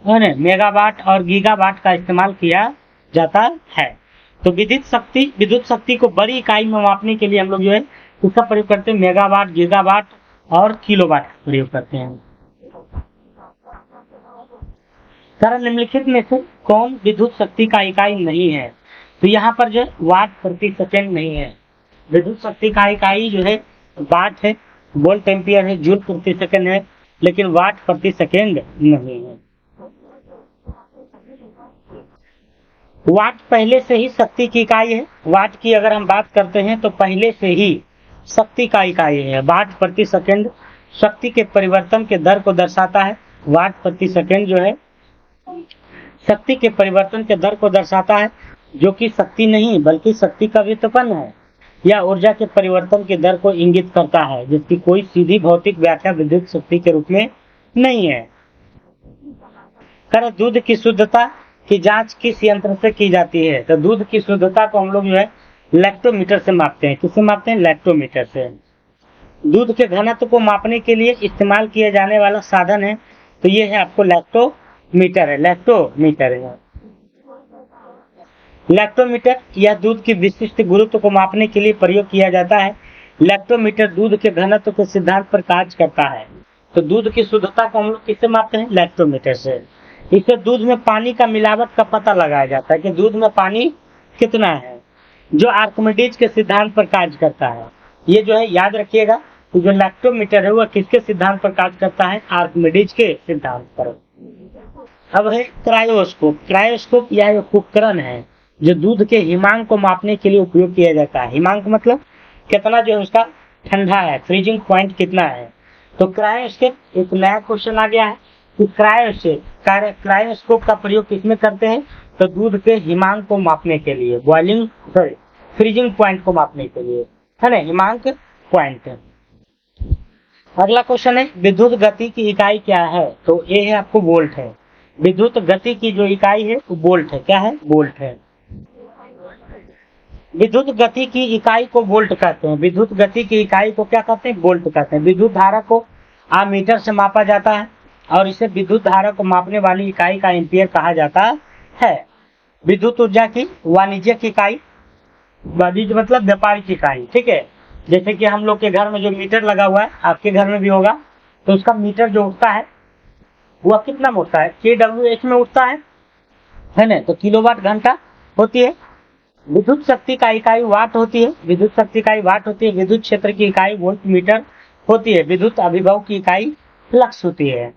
मेगावाट और गीगावाट का इस्तेमाल किया जाता है। तो विद्युत शक्ति को बड़ी इकाई में मापने के लिए हम लोग जो है इसका प्रयोग करते हैं, मेगावाट, गीगावाट और किलोवाट का प्रयोग करते हैं। सरल निम्नलिखित में से कौन विद्युत शक्ति का इकाई नहीं है? तो यहाँ पर जो वाट प्रति सेकेंड नहीं है। विद्युत शक्ति का इकाई जो है वाट है, वोल्ट एम्पियर है, जूल प्रति सेकेंड है, लेकिन वाट प्रति सेकेंड नहीं है। वाट पहले से ही शक्ति की इकाई है। वाट की अगर हम बात करते हैं तो पहले से ही शक्ति का इकाई है। वाट प्रति सेकेंड शक्ति के परिवर्तन के दर को दर्शाता है। वाट प्रति सेकेंड जो है शक्ति के परिवर्तन के दर को दर्शाता है, जो कि शक्ति नहीं बल्कि शक्ति का व्युत्पन्न है या ऊर्जा के परिवर्तन की दर को इंगित करता है, जिसकी कोई सीधी भौतिक व्याख्या विद्युत शक्ति के रूप में नहीं है। करें दूध की शुद्धता की जांच किस यंत्र से की जाती है? तो दूध की शुद्धता को हम लोग जो है लैक्टोमीटर से मापते हैं। किससे मापते हैं? लैक्टोमीटर से। दूध के घनत्व को मापने के लिए इस्तेमाल किया जाने वाला साधन है, तो ये है आपको लैक्टोमीटर है। लैक्टोमीटर है। लैक्टोमीटर यह दूध की विशिष्ट गुरुत्व को मापने के लिए प्रयोग किया जाता है। लैक्टोमीटर दूध के घनत्व के सिद्धांत पर कार्य करता है। तो दूध की शुद्धता को हम लोग किससे मापते हैं? लैक्टोमीटर से। इससे दूध में पानी का मिलावट का पता लगाया जाता है कि दूध में पानी कितना है, जो आर्किमिडीज के सिद्धांत पर कार्य करता है। ये जो है याद रखिएगा कि जो लैक्टोमीटर है वह किसके सिद्धांत पर कार्य करता है? आर्किमिडीज के सिद्धांत पर। अब है क्रायोस्कोप। क्रायोस्कोप यह एक उपकरण है जो दूध के हिमांक को मापने के लिए उपयोग किया जाता है। हिमांक मतलब कितना जो है उसका ठंडा है, फ्रीजिंग पॉइंट कितना है। तो क्रायोस्कोप एक नया क्वेश्चन आ गया है कि क्रायोस्कोप का प्रयोग किसमें करते हैं? तो दूध के हिमांक को मापने के लिए, फ्रीजिंग पॉइंट को मापने के लिए, है ना, हिमांक पॉइंट। अगला क्वेश्चन है विद्युत गति की इकाई क्या है? तो ये है आपको वोल्ट है। विद्युत गति की जो इकाई है वो वोल्ट है। क्या है? वोल्ट है। विद्युत गति की इकाई को वोल्ट कहते हैं। विद्युत गति की इकाई को क्या कहते हैं? वोल्ट कहते हैं। विद्युत धारा को एमीटर से मापा जाता है और इसे विद्युत धारा को मापने वाली इकाई का एम्पियर कहा जाता है। विद्युत ऊर्जा की वाणिज्यिक इकाई, वाणिज्य मतलब व्यापारिक इकाई, ठीक है। जैसे कि हम लोग के घर में जो मीटर लगा हुआ है, आपके घर में भी होगा, तो उसका मीटर जो उठता है वह कितना में उठता है? kWh में उठता है ना। तो किलोवाट घंटा होती है। विद्युत शक्ति का इकाई वाट होती है। विद्युत शक्ति इकाई वाट होती है। विद्युत क्षेत्र की इकाई वोल्ट मीटर होती है। विद्युत अभिभव की इकाई फ्लक्स होती है।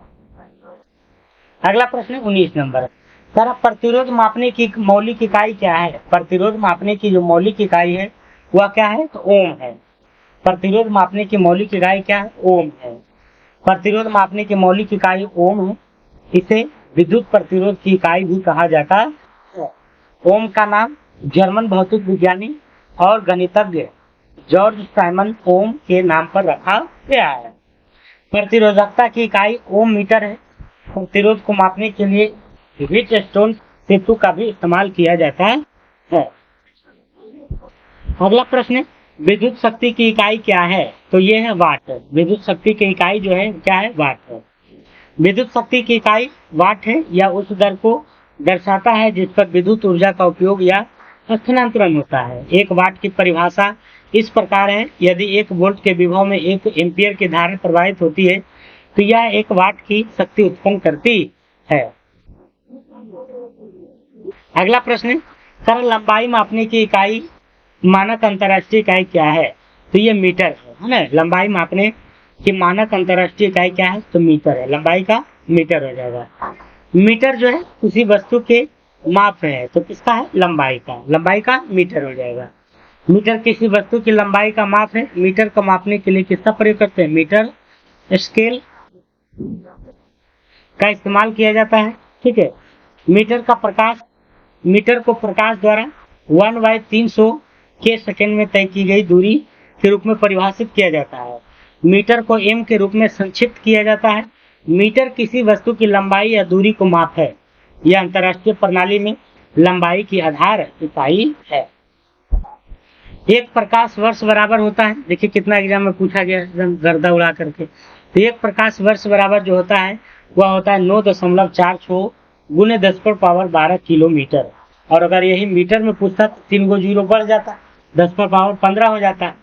अगला प्रश्न 19 नंबर। सर प्रतिरोध मापने की मौलिक इकाई क्या है? प्रतिरोध मापने की जो मौलिक इकाई है वह क्या है? तो ओम है। प्रतिरोध मापने की मौलिक इकाई क्या है? ओम है। प्रतिरोध मापने की मौलिक इकाई ओम है। इसे विद्युत प्रतिरोध की इकाई भी कहा जाता है। ओम का नाम जर्मन भौतिक विज्ञानी और गणितज्ञ जॉर्ज साइमन ओम के नाम पर रखा गया है। प्रतिरोधकता की इकाई ओम मीटर है। प्रतिरोध को मापने के लिए व्हीटस्टोन सेतु का भी इस्तेमाल किया जाता है। अगला प्रश्न, विद्युत शक्ति की इकाई क्या है? तो ये है वाट। विद्युत शक्ति की इकाई जो है क्या है? वाट है। विद्युत शक्ति की इकाई वाट है या उस दर को दर्शाता है जिस पर विद्युत ऊर्जा का उपयोग या स्थानांतरण होता है। एक वाट की परिभाषा इस प्रकार है, यदि 1 वोल्ट के विभव में 1 एम्पियर की धारा प्रवाहित होती है तो यह 1 वाट की शक्ति उत्पन्न करती है। अगला प्रश्न, सर लंबाई मापने की इकाई मानक अंतर्राष्ट्रीय इकाई क्या है? तो ये मीटर है ना। लंबाई मापने की मानक अंतर्राष्ट्रीय इकाई क्या है? तो मीटर है। लंबाई का मीटर हो जाएगा। मीटर जो है किसी वस्तु के माप है, तो किसका है? लंबाई का। लंबाई का मीटर हो जाएगा। मीटर किसी वस्तु की लंबाई का माप है। मीटर को मापने के लिए किसका प्रयोग करते हैं? मीटर स्केल का इस्तेमाल किया जाता है, ठीक है। मीटर को प्रकाश द्वारा 1/300 के सेकंड में तय की गई दूरी के रूप में परिभाषित किया जाता है। मीटर को एम के रूप में संक्षिप्त किया जाता है। मीटर किसी वस्तु की लंबाई या दूरी को माप है। यह अंतर्राष्ट्रीय प्रणाली में लंबाई की आधार इकाई है। एक प्रकाश वर्ष बराबर होता है, देखिए कितना एग्जाम में पूछा गया एकदम गर्दा उड़ा करके। तो एक प्रकाश वर्ष बराबर जो होता है वह होता है 9.46 गुने 10⁻12 किलोमीटर। और अगर यही मीटर में पूछता तो 3 गो जीरो बढ़ जाता, 10⁻15 हो जाता।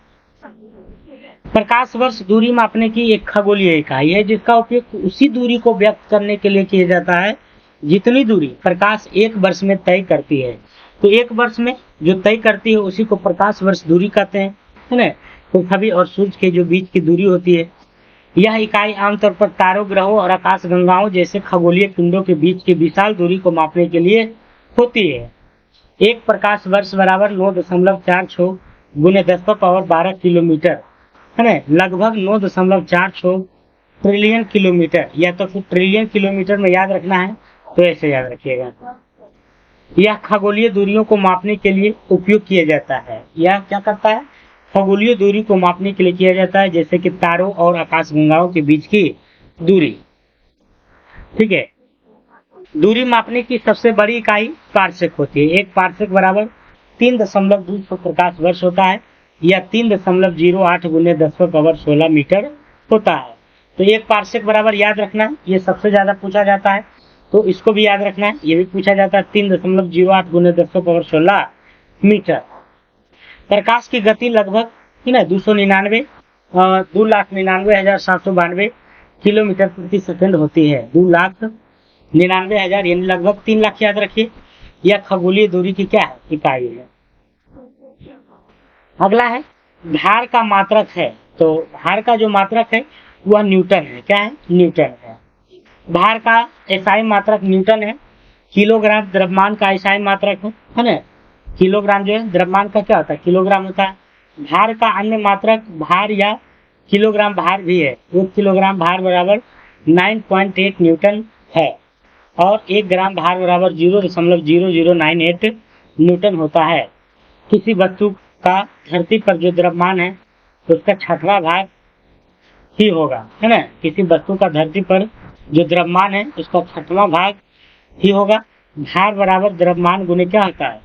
प्रकाश वर्ष दूरी मापने की एक खगोलीय इकाई है जिसका उपयोग उसी दूरी को व्यक्त करने के लिए किया जाता है जितनी दूरी प्रकाश 1 वर्ष में तय करती है। तो 1 वर्ष में जो तय करती है उसी को प्रकाश वर्ष दूरी कहते हैं, है ना। पृथ्वी और सूर्य के जो बीच की दूरी होती है, यह इकाई आमतौर पर तारों, ग्रहों और आकाश गंगाओं जैसे खगोलीय पिंडों के बीच की विशाल दूरी को मापने के लिए होती है। एक प्रकाश वर्ष बराबर 9.46 गुने 10⁻12 किलोमीटर, है ना, लगभग 9.46 ट्रिलियन किलोमीटर, या तो फिर ट्रिलियन किलोमीटर में याद रखना है तो ऐसे याद रखिएगा। यह खगोलीय दूरियों को मापने के लिए उपयोग किया जाता है। यह क्या करता है? खगोलीय दूरी को मापने के लिए किया जाता है, जैसे कि तारों और आकाशगंगाओं के बीच की दूरी, ठीक है। दूरी मापने की सबसे बड़ी इकाई पार्सेक होती है। एक पार्सेक बराबर 3.2 प्रकाश वर्ष होता है या 3.08 गुने 10⁻16 मीटर होता है। तो एक पार्सेक बराबर याद रखना, ये सबसे ज्यादा पूछा जाता है, तो इसको भी याद रखना है, ये भी पूछा जाता है 3.08 गुने 10⁻16 मीटर। प्रकाश की गति लगभग 2,99,792 किलोमीटर प्रति सेकंड होती है। 2,99,000 यानी लगभग 3 लाख याद रखिए। यह खगोलीय दूरी की क्या है, इकाई है। अगला है भार का मात्रक है, तो भार का जो मात्रक है वह न्यूटन है। क्या है, न्यूटन है। भार का एसआई मात्रक न्यूटन है। किलोग्राम द्रव्यमान का एसआई मात्रक है ना। किलोग्राम जो है द्रव्यमान का क्या होता है, किलोग्राम होता है। भार का अन्य मात्रक भार या किलोग्राम भार भी है। 1 किलोग्राम भार बराबर 9.8 न्यूटन है और 1 ग्राम भार बराबर 0.0098 न्यूटन होता है। किसी वस्तु का धरती पर जो द्रव्यमान है तो उसका 6वां भाग ही होगा, है ना। किसी वस्तु का धरती पर जो द्रव्यमान है उसका 6वां भाग ही होगा। भार बराबर द्रव्यमान गुने क्या होता है,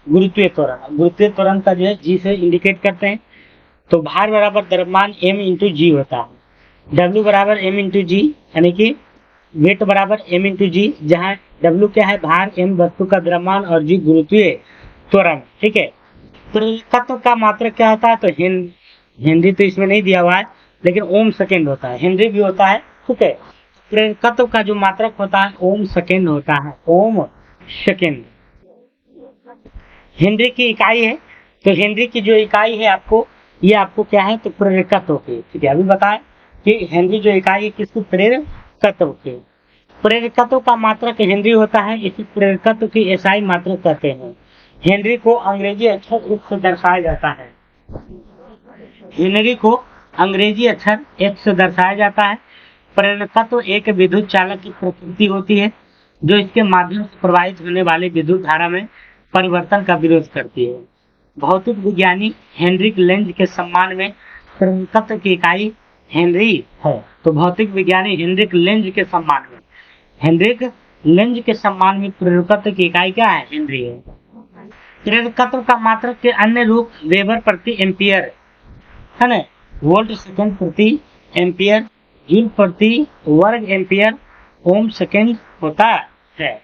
गुरुत्वीय त्वरण। गुरुत्वीय त्वरण का जो है जी से इंडिकेट करते हैं। तो भार बराबर द्रव्यमान m इंटू जी होता है। W बराबर m इंटू जी, यानी कि वेट बराबर m इंटू जी, जहाँ W क्या है, भार, m वस्तु का द्रव्यमान और g गुरुत्वीय त्वरण। ठीक है। प्रेरकत्व का मात्रक क्या होता है, तो हेनरी तो इसमें नहीं दिया हुआ है, लेकिन ओम सेकेंड होता है। हेनरी भी होता है। ठीक है। प्रेरकत्व का जो मात्रक होता है ओम सेकेंड होता है, ओम सेकेंड। हेनरी की इकाई है, तो हेनरी की जो इकाई है आपको, ये आपको क्या है, तो प्रेरकत्व की। ठीक है, अभी बताएं कि हेनरी जो इकाई है किसकी, प्रेरकत्व की। प्रेरकत्व का मात्रक हेनरी होता है, इसी प्रेरकत्व की एसआई मात्रक कहते हैं। हेनरी को अंग्रेजी अक्षर H से दर्शाया जाता है। हेनरी को अंग्रेजी अक्षर H से दर्शाया जाता है। प्रेरकत्व एक विद्युत चालक की प्रकृति होती है जो इसके माध्यम से प्रवाहित होने वाली विद्युत धारा में परिवर्तन का विरोध करती है। भौतिक विज्ञानी हेनरिक लेंज के सम्मान में प्रेरकत्व की इकाई हेनरी है। तो भौतिक विज्ञानी हेनरिक लेंज के सम्मान में, हेनरिक लेंज के सम्मान में प्रेरकत्व की इकाई क्या है, हेनरी है। प्रेरकत्व का मात्रक के अन्य रूप वेबर प्रति एम्पियर, है ना, वोल्ट सेकंड प्रति एम्पियर, जूल प्रति वर्ग एम्पियर, ओम सेकंड होता है।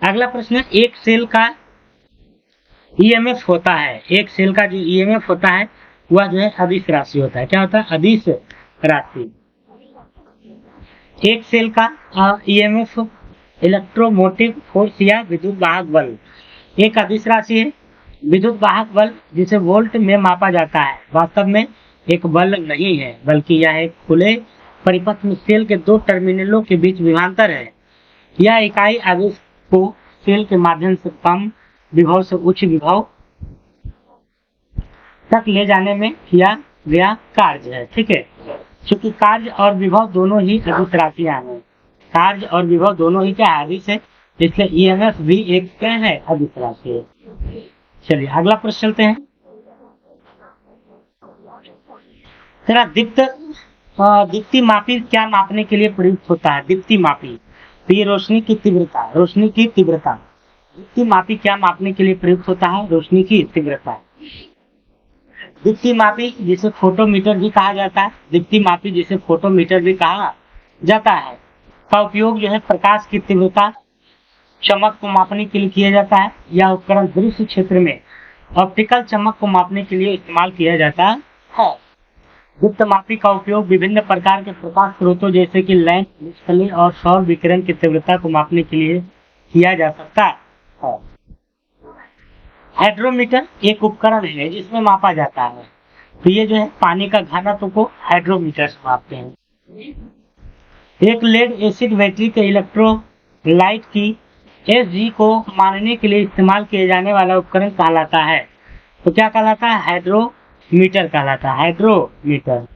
अगला प्रश्न, एक सेल का ईएमएफ होता है। एक सेल का जो ईएमएफ होता है वह जो है अदिश राशि होता है। क्या होता है, अदिश राशि। एक सेल का ईएमएफ इलेक्ट्रोमोटिव फोर्स या विद्युत वाहक बल एक अदिश राशि है। विद्युत वाहक बल जिसे वोल्ट में मापा जाता है वास्तव में एक बल नहीं है, बल्कि यह एक खुले परिपथ में सेल के 2 टर्मिनलों के बीच विभवांतर है। यह इकाई आवेश को सेल के माध्यम से कम विभव से उच्च विभव तक ले जाने में किया गया कार्य है। ठीक है, क्योंकि कार्य और विभव दोनों ही अदिश राशियां हैं। कार्य और विभव दोनों ही क्या है, अदिश है, इसलिए ईएमएफ भी एक क्या है, अदिश राशि है। चलिए अगला प्रश्न चलते हैं। तेरा दीप्ति मापी क्या मापने के लिए प्रयुक्त होता है, दीप्ति मापी। तो ये रोशनी की तीव्रता, रोशनी की तीव्रता। दीप्ति मापी क्या मापने के लिए प्रयुक्त होता है, रोशनी की तीव्रता। दीप्ति मापी जिसे फोटोमीटर भी कहा जाता है, दीप्ति मापी जिसे फोटोमीटर भी कहा जाता है, का उपयोग जो है प्रकाश की तीव्रता, चमक को मापने के लिए किया जाता है। यह उपकरण दृश्य क्षेत्र में ऑप्टिकल चमक को मापने के लिए इस्तेमाल किया जाता है। दीप्त मापी का उपयोग विभिन्न प्रकार के प्रकाश स्रोतों जैसे कि लैंप, डिस्प्ले और सौर विकिरण की तीव्रता को मापने के लिए किया जा सकता है। हाइड्रोमीटर एक उपकरण है जिसमें मापा जाता है। तो ये जो है पानी का घनत्व को हाइड्रोमीटर से मापते हैं। एक लेड एसिड बैटरी के इलेक्ट्रोलाइट की Hg को मापने के लिए इस्तेमाल किए जाने वाला उपकरण कहलाता है। तो क्या कहलाता है, हाइड्रोमीटर कहलाता है, हाइड्रोमीटर।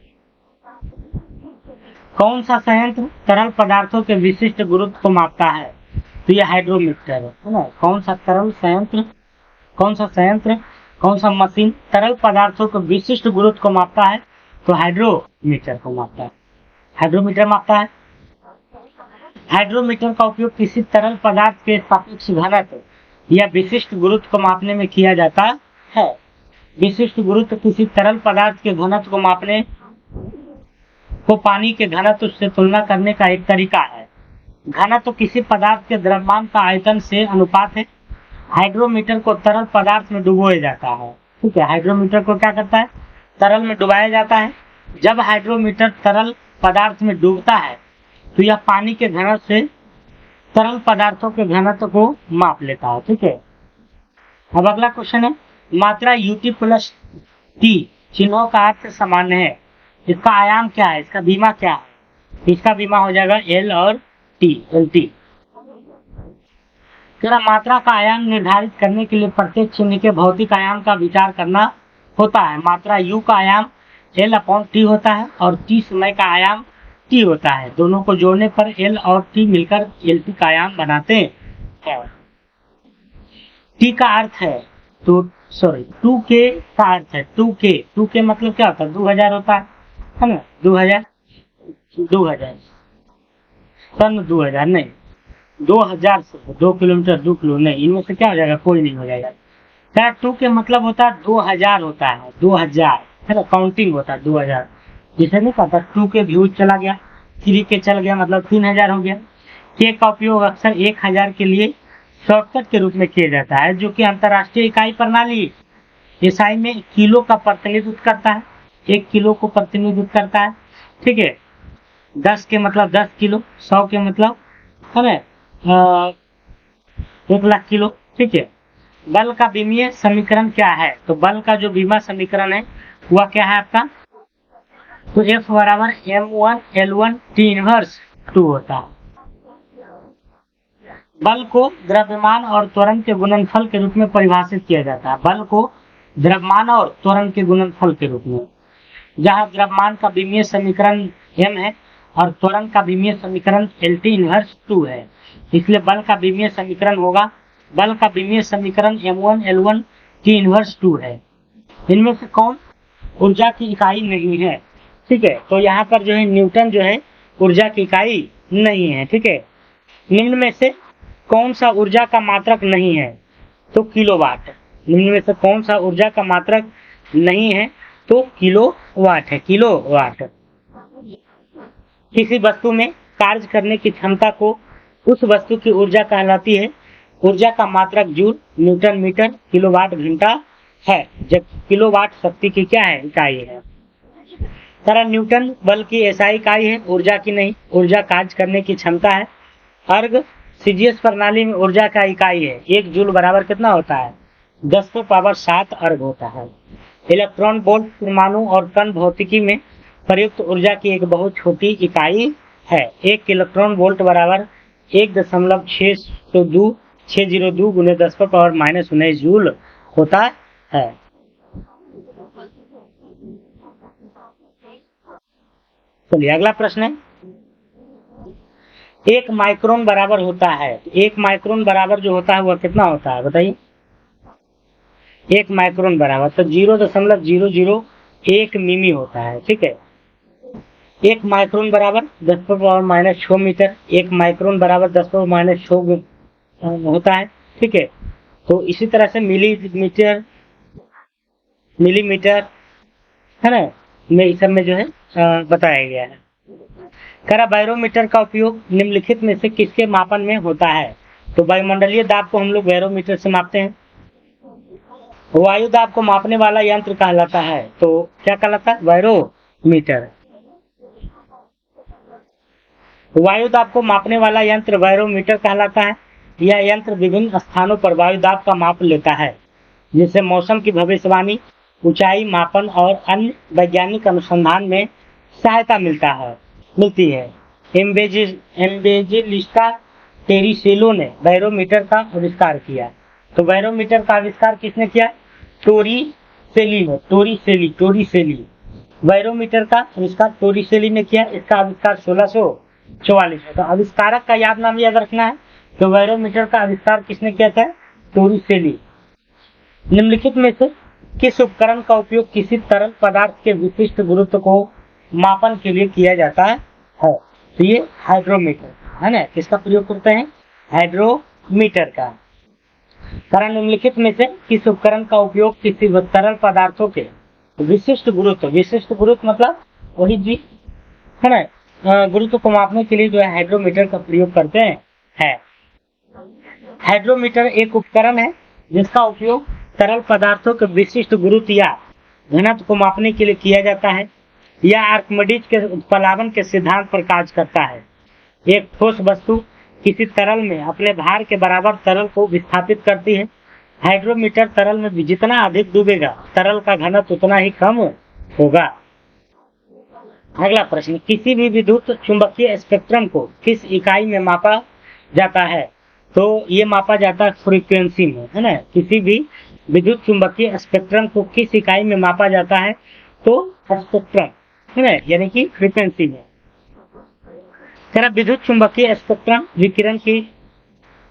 कौन सा संयंत्र तरल पदार्थों के विशिष्ट गुरुत्व को मापता है, तो यह हाइड्रोमीटर है ना। कौन सा संयंत्र, कौन सा मशीन तरल पदार्थों के विशिष्ट गुरुत्व को मापता है, तो हाइड्रोमीटर को मापता है, हाइड्रोमीटर मापता है। हाइड्रोमीटर का उपयोग किसी तरल पदार्थ के सापेक्ष घनत्व यह विशिष्ट गुरुत्व को मापने में किया जाता है। विशिष्ट गुरुत्व किसी तरल पदार्थ के घनत्व को मापने को पानी के घनत्व से तुलना करने का एक तरीका है। घनत्व किसी पदार्थ के द्रव्यमान का आयतन से अनुपात है। हाइड्रोमीटर को तरल पदार्थ में डुबोया जाता है। ठीक है, हाइड्रोमीटर को क्या करता है, तरल में डुबाया जाता है। जब हाइड्रोमीटर तरल पदार्थ में डूबता है तो यह पानी के घनत्व से तरल पदार्थों के घनत्व को माप लेता है। ठीक है, अब अगला क्वेश्चन है, मात्रा ut प्लस t चिन्हों का अर्थ सामान्य है, इसका आयाम क्या है, इसका बीमा क्या है? इसका बीमा हो जाएगा L और T, LT। मात्रा का आयाम निर्धारित करने के लिए प्रत्येक चिन्ह के भौतिक आयाम का विचार करना होता है। मात्रा U का आयाम L/T होता है और T समय का आयाम T होता है। दोनों को जोड़ने पर L और T मिलकर LT का आयाम बनाते हैं। T का अर्थ है तो 2K का अर्थ है 2K मतलब क्या होता है, 2000 होता है ना, 2000 सन 2000 नहीं, 2000 से 2 किलोमीटर 2 किलो नहीं, इनमें से क्या हो जाएगा, कोई नहीं हो जाएगा। 2 मतलब होता है 2000 होता है, 2000 है ना, काउंटिंग होता है 2000। जिसे नहीं पता 2 के भी चला गया, 3 के चल गया, मतलब 3000 हो गया। K का उपयोग अक्सर 1000 के लिए शॉर्टकट के रूप में किया जाता है, जो कि अंतर्राष्ट्रीय इकाई प्रणाली SI में किलो का प्रतिनिधित्व करता है। 1 किलो को प्रतिनिधित्व करता है। ठीक है, 10 के मतलब 10 किलो, 100 के मतलब है ना 1 लाख किलो। ठीक है, बल का विमीय समीकरण क्या है, तो बल का जो विमा समीकरण है वह क्या है आपका, तो F बराबर m1L1 T इनवर्स 2 होता है। बल को द्रव्यमान और त्वरण के गुणनफल के रूप में परिभाषित किया जाता है। बल को द्रव्यमान और त्वरण के गुणनफल के रूप में, जहां द्रव्यमान का विमीय समीकरण m है और त्वरण का विमीय समीकरण LT इनवर्स 2 है, इसलिए बल का विमीय समीकरण होगा, बल का विमीय समीकरण m1L1 T इनवर्स 2 है। इनमें से कौन ऊर्जा की इकाई नहीं है? ठीक है, तो यहाँ पर जो है न्यूटन जो है ऊर्जा की इकाई नहीं है। ठीक है, निम्न में से कौन सा ऊर्जा का मात्रक नहीं है, तो किलोवाट। निम्न में से कौन सा ऊर्जा का मात्रक नहीं है, तो किलोवाट है, किलोवाट। किसी वस्तु में कार्य करने की क्षमता को उस वस्तु की ऊर्जा कहलाती है। ऊर्जा का मात्रक जूल, न्यूटन मीटर, किलोवाट घंटा है, जब किलोवाट शक्ति की क्या है, इकाई है। तरह न्यूटन बल की SI इकाई है, ऊर्जा की नहीं, ऊर्जा कार्य करने की क्षमता है। अर्ग CGS प्रणाली में ऊर्जा का इकाई है, 1 जूल बराबर कितना होता है, 10⁻7 अर्ग होता है। इलेक्ट्रॉन वोल्ट परमाणु और कण भौतिकी में प्रयुक्त ऊर्जा की एक बहुत छोटी इकाई है। 1 इलेक्ट्रॉन वोल्ट बराबर 1.602 × 10⁻⁻19 जूल होता है। चलिए अगला प्रश्न है, 1 माइक्रोन बराबर होता है, 1 माइक्रोन बराबर जो होता है वह कितना होता है बताइए। 1 माइक्रोन बराबर तो 0.001 मिमी होता है। ठीक है, 1 माइक्रोन बराबर 10⁻⁻6 मीटर, 1 माइक्रोन बराबर 10⁻⁻6 होता है। ठीक है, तो इसी तरह से मिलीमीटर है ना, में इस सब में जो है बताया गया है। बैरोमीटर का उपयोग निम्नलिखित में से किसके मापन में होता है, तो वायुमंडलीय दाब को हम लोग बैरोमीटर से मापते हैं। वायु दाब को मापने वाला यंत्र कहलाता है, तो क्या कहलाता है, बैरोमीटर। वायु दाब को मापने वाला यंत्र बैरोमीटर कहलाता है। यह यंत्र विभिन्न स्थानों पर वायु दाब का माप लेता है, जिससे मौसम की भविष्यवाणी, ऊंचाई मापन और अन्य वैज्ञानिक अनुसंधान में सहायता मिलती है। एम्बेजिलिस्टा टेरिसेलो ने बैरोमीटर का आविष्कार किया। तो बैरोमीटर का आविष्कार किसने किया, टोरिसेली। बैरोमीटर का आविष्कार टोरिसेली ने किया। इसका आविष्कार 1644 में। तो आविष्कारक का नाम याद रखना है। तो बैरोमीटर का आविष्कार किसने किया था, टोरिसेली। निम्नलिखित में से किस उपकरण का उपयोग किसी तरल पदार्थ के विशिष्ट गुरुत्व को मापन के लिए किया जाता है, तो ये हाइड्रोमीटर है ना, किसका प्रयोग करते हैं, हाइड्रोमीटर का। तरह निम्नलिखित में से किस उपकरण का उपयोग किसी तरल पदार्थों के विशिष्ट गुरुत्व मतलब वही जी है ना, गुरुत्व को मापने के लिए जो है हाइड्रोमीटर का प्रयोग करते हैं है। हाइड्रोमीटर एक उपकरण है जिसका उपयोग तरल पदार्थों के विशिष्ट गुरुत्व या घनत्व को मापने के लिए किया जाता है। यह आर्किमिडीज के उत्प्लावन के सिद्धांत पर कार्य करता है। एक ठोस वस्तु किसी तरल में अपने भार के बराबर तरल को विस्थापित करती है। हाइड्रोमीटर तरल में जितना अधिक डूबेगा तरल का घनत्व उतना ही कम होगा। अगला प्रश्न, किसी भी विद्युत चुंबकीय स्पेक्ट्रम को किस इकाई में मापा जाता है? तो ये मापा जाता है फ्रीक्वेंसी में, है ना। किसी भी विद्युत चुंबकीय स्पेक्ट्रम को किस इकाई में मापा जाता है? तो स्पेक्ट्रम, है ना, यानी कि फ्रीक्वेंसी में। तेरा विद्युत चुंबकीय स्पेक्ट्रम विकिरण की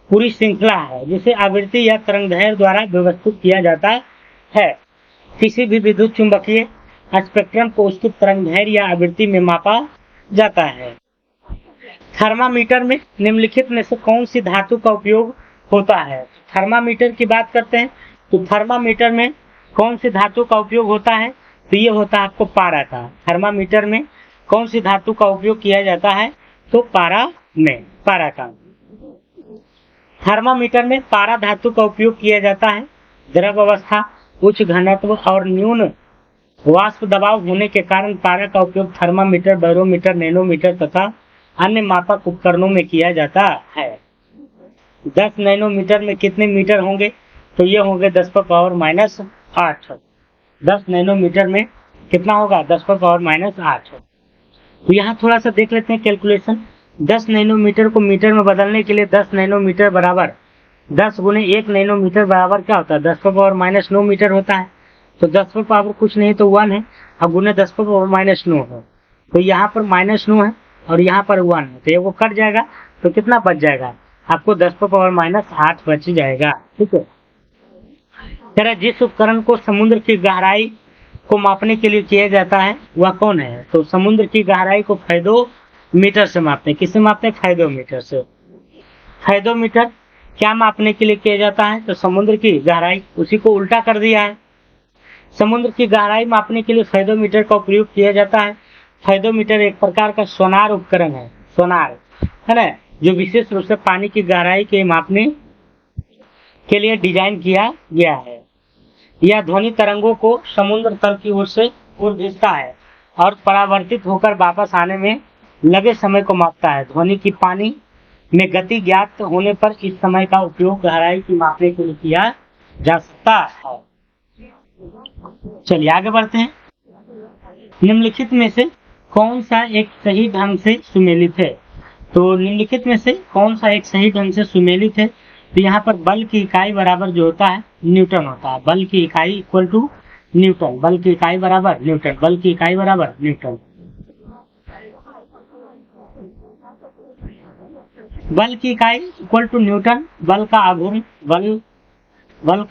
पूरी श्रृंखला है जिसे आवृत्ति या तरंगदैर्घ्य द्वारा व्यवस्थित किया जाता है। किसी भी विद्युत चुंबकीय स्पेक्ट्रम को उसकी तरंगदैर्घ्य या आवृत्ति में मापा जाता है। थर्मामीटर में निम्नलिखित में से कौन सी धातु का उपयोग होता है? थर्मामीटर की बात करते हैं तो थर्मामीटर में कौन सी धातु का उपयोग होता है? तो ये होता है आपको पारा का। थर्मामीटर में कौन सी धातु का उपयोग किया जाता है? तो पारा का। थर्मामीटर में पारा धातु का उपयोग किया जाता है। द्रव अवस्था, उच्च घनत्व और न्यून वाष्प दबाव होने के कारण पारा का उपयोग थर्मामीटर, बैरोमीटर, नैनोमीटर तथा अन्य मापक उपकरणों में किया जाता है। 10 नैनोमीटर में कितने मीटर होंगे? तो ये होंगे 10⁻⁻8। 10 नैनोमीटर में कितना होगा? 10⁻⁻8। तो यहाँ थोड़ा सा देख लेते हैं कैलकुलेशन। 10 नैनोमीटर को मीटर में बदलने के लिए 10 नैनोमीटर बराबर 10 गुने 1 नैनोमीटर बराबर क्या होता है? 10⁻⁹ मीटर होता है। तो 10 पर पावर कुछ नहीं तो 1 है, अब गुने 10⁻⁹ है। तो यहाँ पर -9 है और यहाँ पर 1 है, तो ये वो कट जाएगा तो कितना बच जाएगा? आपको 10⁻⁸ बच जाएगा। ठीक है। तेरा जिस उपकरण को समुद्र की गहराई को मापने के लिए किया जाता है वह कौन है? तो समुद्र की गहराई को फाइडोमीटर से मापते हैं। किससे मापते हैं? फाइडोमीटर से। फाइडोमीटर क्या मापने के लिए किया जाता है? तो समुद्र की गहराई। उसी को उल्टा कर दिया है। समुद्र की गहराई मापने के लिए फाइडोमीटर का उपयोग किया जाता है। फाइडोमीटर एक प्रकार का सोनार उपकरण है, सोनार, है ना, जो विशेष रूप से पानी की गहराई के मापने के लिए डिजाइन किया गया है। यह ध्वनि तरंगों को समुद्र तल की ओर भेजता है और परावर्तित होकर वापस आने में लगे समय को मापता है। ध्वनि की पानी में गति ज्ञात होने पर इस समय का उपयोग गहराई की मापने के लिए किया जा सकता है। चलिए आगे बढ़ते हैं। निम्नलिखित में से कौन सा एक सही ढंग से सुमेलित है? तो निम्नलिखित में से कौन सा एक सही ढंग से सुमेलित है? तो यहाँ पर बल की इकाई बराबर जो होता है न्यूटन होता है। बल की इकाई इक्वल टू न्यूटन। बल की इकाई बराबर न्यूटन। बल की इकाई बराबर न्यूटन। बल की इकाई इक्वल टू न्यूटन। बल का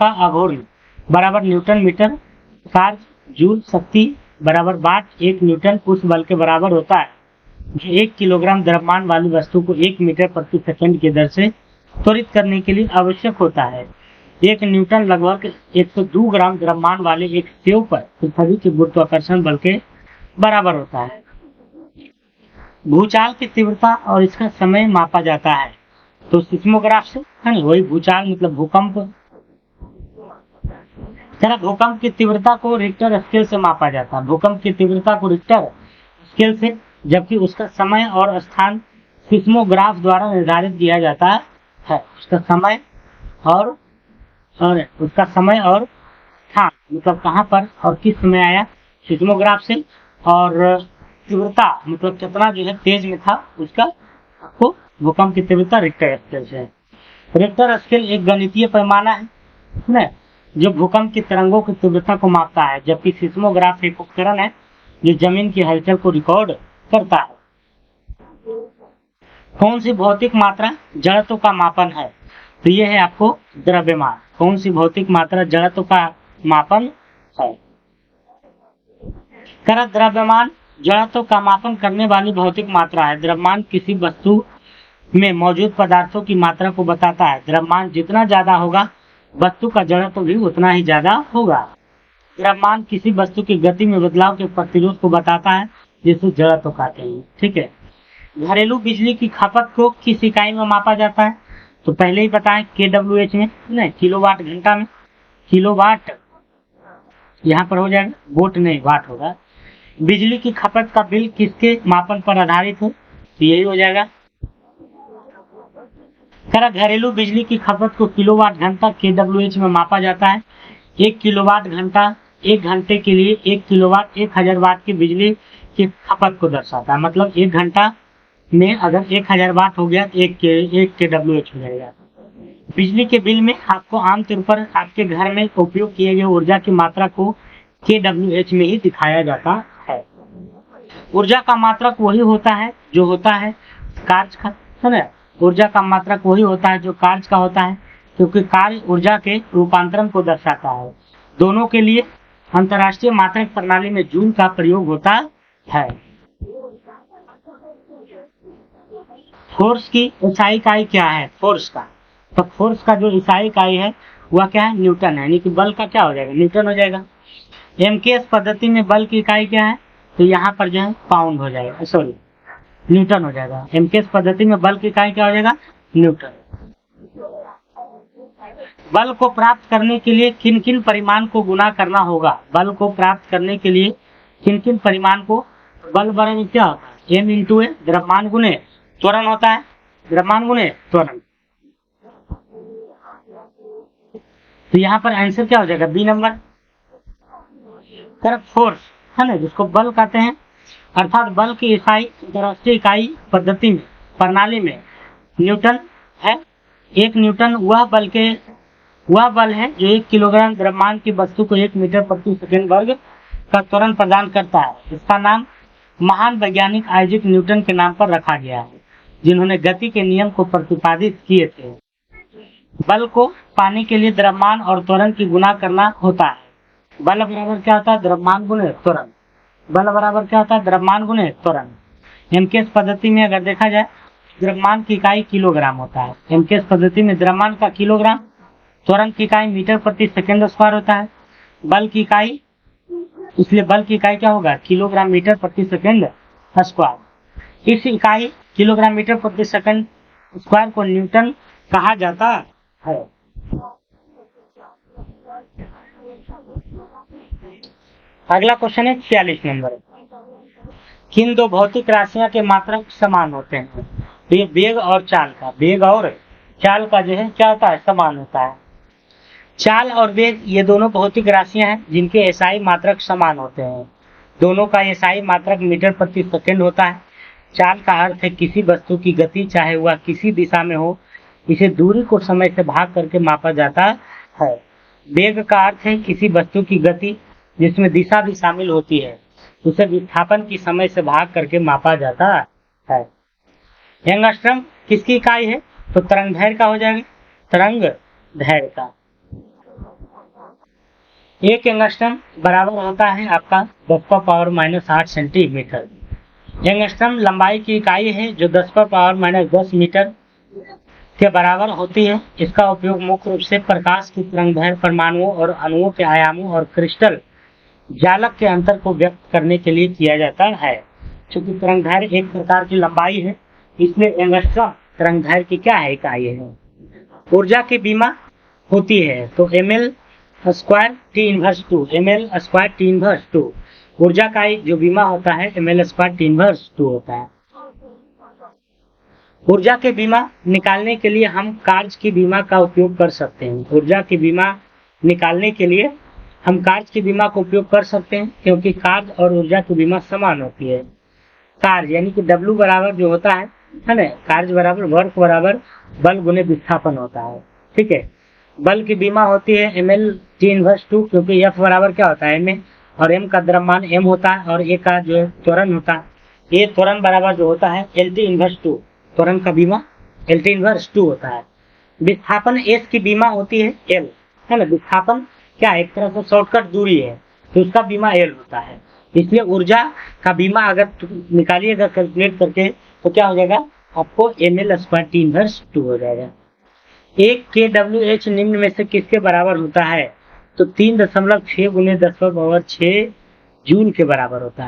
आघूर्ण बराबर न्यूटन मीटर। चार्ज जूल शक्ति बराबर वाट। 1 न्यूटन उस बल के बराबर होता है जो 1 किलोग्राम द्रव्यमान वाली वस्तु को 1 मीटर प्रति सेकंड की दर से त्वरित करने के लिए आवश्यक होता है। 1 न्यूटन लगभग 102 ग्राम द्रव्यमान वाले एक सेव पर पृथ्वी के गुरुत्वाकर्षण बल के बराबर होता है। भूचाल की तीव्रता और इसका समय मापा जाता है तो सिस्मोग्राफ से, है ना। वही भूचाल मतलब भूकंप। जरा भूकंप की तीव्रता को रिक्टर स्केल से मापा जाता है। भूकंप की तीव्रता को रिक्टर स्केल से, जबकि उसका समय और स्थान सिस्मोग्राफ द्वारा निर्धारित किया जाता है। उसका समय और स्थान मतलब कहाँ पर और किस समय आया, सिस्मोग्राफ से। और तीव्रता मतलब कितना जो है तेज में था, उसका आपको भूकंप की तीव्रता रिक्टर स्केल से है। रिक्टर स्केल एक गणितीय पैमाना है ना, जो भूकंप की तरंगों की तीव्रता को मापता है, जबकि सिस्मोग्राफ एक उपकरण है जो जमीन की हलचल को रिकॉर्ड करता है। कौन सी भौतिक मात्रा जड़त्व का मापन है? तो यह है आपको द्रव्यमान। कौन सी भौतिक मात्रा जड़त्व का मापन है? द्रव्यमान जड़त्व का मापन करने वाली भौतिक मात्रा है। द्रव्यमान किसी वस्तु में मौजूद पदार्थों की मात्रा को बताता है। द्रव्यमान जितना ज्यादा होगा वस्तु का जड़त्व भी उतना ही ज्यादा होगा। द्रव्यमान किसी वस्तु की गति में बदलाव के प्रतिरोध को बताता है, जिसे जड़त्व कहते हैं। ठीक है। घरेलू बिजली की खपत को किस इकाई में मापा जाता है? तो पहले ही बताएं kWh में, नहीं किलोवाट घंटा में। किलोवाट यहाँ पर हो जाएगा, वोट नहीं वाट होगा। बिजली की खपत का बिल किसके मापन पर आधारित है? तो यही हो जाएगा। घरेलू बिजली की खपत को किलोवाट घंटा kWh में मापा जाता है। 1 किलोवाट घंटा 1 घंटे के लिए 1 किलोवाट 1000 वाट की बिजली की खपत को दर्शाता है। मतलब 1 घंटा में अगर 1000 वाट हो गया, 1 kWh हो जाएगा। बिजली के बिल में आपको आमतौर पर आपके घर में उपयोग किए गए ऊर्जा की मात्रा को kWh में ही दिखाया जाता है। ऊर्जा का मात्रक वही होता है जो होता है कार्य का, है ना। ऊर्जा का मात्रक वही होता है जो कार्य का होता है, क्योंकि कार्य ऊर्जा के रूपांतरण को दर्शाता है। दोनों के लिए अंतर्राष्ट्रीय मात्रक प्रणाली में जूल का प्रयोग होता है। फोर्स की SI इकाई क्या है? फोर्स का, तो फोर्स का जो SI इकाई है वह क्या है? न्यूटन है। यानी कि बल का क्या हो जाएगा? न्यूटन हो जाएगा। MKS पद्धति में बल की इकाई क्या है? तो यहाँ पर जो है पाउंड हो जाएगा, सॉरी न्यूटन हो जाएगा। MKS पद्धति में बल की इकाई क्या हो जाएगा? न्यूटन। बल को प्राप्त करने के लिए किन किन परिमाण को गुणा करना होगा? बल को प्राप्त करने के लिए किन किन परिमाण को, बल बराबर क्या होता है? M × A, द्रव्यमान गुणे त्वरण होता है। द्रव्यमान गुणे त्वरण। तो यहाँ पर आंसर क्या हो जाएगा? B number. तरफ फोर्स है ना, जिसको बल कहते हैं, अर्थात बल की इकाई अंतर्राष्ट्रीय इकाई पद्धति में प्रणाली में न्यूटन है। 1 न्यूटन वह बल है जो 1 किलोग्राम द्रव्यमान की वस्तु को 1 मीटर प्रति सेकंड वर्ग का त्वरण प्रदान करता है। इसका नाम महान वैज्ञानिक आइजैक न्यूटन के नाम पर रखा गया है, जिन्होंने गति के नियम को प्रतिपादित किए थे। बल को पाने के लिए द्रव्यमान और त्वरण की गुणा करना होता है। बल बराबर क्या होता है? द्रव्यमान गुणे त्वरण। बल बराबर क्या होता है? द्रव्यमान गुणे त्वरण। MKS पद्धति में अगर देखा जाए द्रव्यमान की इकाई किलोग्राम होता है। MKS पद्धति में द्रव्यमान का किलोग्राम, त्वरण की इकाई मीटर प्रति सेकंड स्क्वायर होता है। बल की इकाई, इसलिए बल की इकाई क्या होगा? किलोग्राम मीटर प्रति सेकंड स्क्वायर। इस इकाई किलोग्राम मीटर प्रति सेकंड स्क्वायर को न्यूटन कहा जाता है। अगला क्वेश्चन है 46 नंबर। किन दो भौतिक राशियां के मात्रक समान होते हैं? तो ये वेग और चाल का, वेग और चाल का जो है क्या होता है? समान होता है। चाल और वेग ये दोनों भौतिक राशियां हैं जिनके SI मात्रक समान होते हैं। दोनों का SI मात्रक मीटर प्रति सेकंड होता है। चाल का अर्थ है किसी वस्तु की गति, चाहे वह किसी दिशा में हो, इसे दूरी को समय से भाग करके मापा जाता है। वेग का अर्थ है किसी वस्तु की गति जिसमें दिशा भी शामिल होती है, उसे विस्थापन की समय से भाग करके मापा जाता है। एंगस्ट्रम किसकी इकाई है? तो तरंगदैर्घ्य का हो जाएगा, तरंगदैर्घ्य का। 1 एंगस्ट्रम बराबर होता है आपका 10⁻⁻8 सेंटीमीटर। एंगस्ट्रम लंबाई की इकाई है जो 10⁻10 मीटर के बराबर होती है। इसका उपयोग मुख्य रूप से प्रकाश की तरंगदैर्घ्य, परमाणुओं और अणुओं के आयामों और क्रिस्टल जालक के अंतर को व्यक्त करने के लिए किया जाता है। चूंकि तरंगदैर्घ्य एक प्रकार की लंबाई है, इसलिए एंगस्ट्रम तरंगदैर्घ्य की क्या है? इकाई है। ऊर्जा की बीमा होती है तो ml² T inverse 2, ml² T inverse 2। ऊर्जा का जो बीमा होता है ml² T इनवर्स 2 होता है। ऊर्जा के बीमा निकालने के लिए हम कार्य की बीमा का उपयोग कर सकते हैं। ऊर्जा की बीमा निकालने के लिए हम कार्य की बीमा का उपयोग कर सकते हैं, क्योंकि कार्य और ऊर्जा की बीमा समान होती है। कार्य यानी कि W बराबर जो होता है ना, कार्य बराबर वर्क बराबर बल गुने विस्थापन होता है। ठीक है। बल की बीमा होती है ml T इनवर्स 2, क्योंकि F बराबर क्या होता है? m, और m का द्रव्यमान m होता है और a का जो त्वरण होता है, ये त्वरण बराबर जो होता है LT इनवर्स 2। त्वरण का बीमा LT इनवर्स 2 होता है। विस्थापन S की बीमा होती है L, है ना। विस्थापन क्या है? एक तरह से शॉर्टकट दूरी है, तो उसका बीमा L होता है। इसलिए ऊर्जा का बीमा अगर निकालिएगा कैलकुलेट करके तो क्या हो जाएगा? आपको ml² T इनवर्स 2 हो जाएगा। एक kWh निम्न में से किसके बराबर होता है? तो 3.6 गुने 10⁻6 जूल के बराबर होता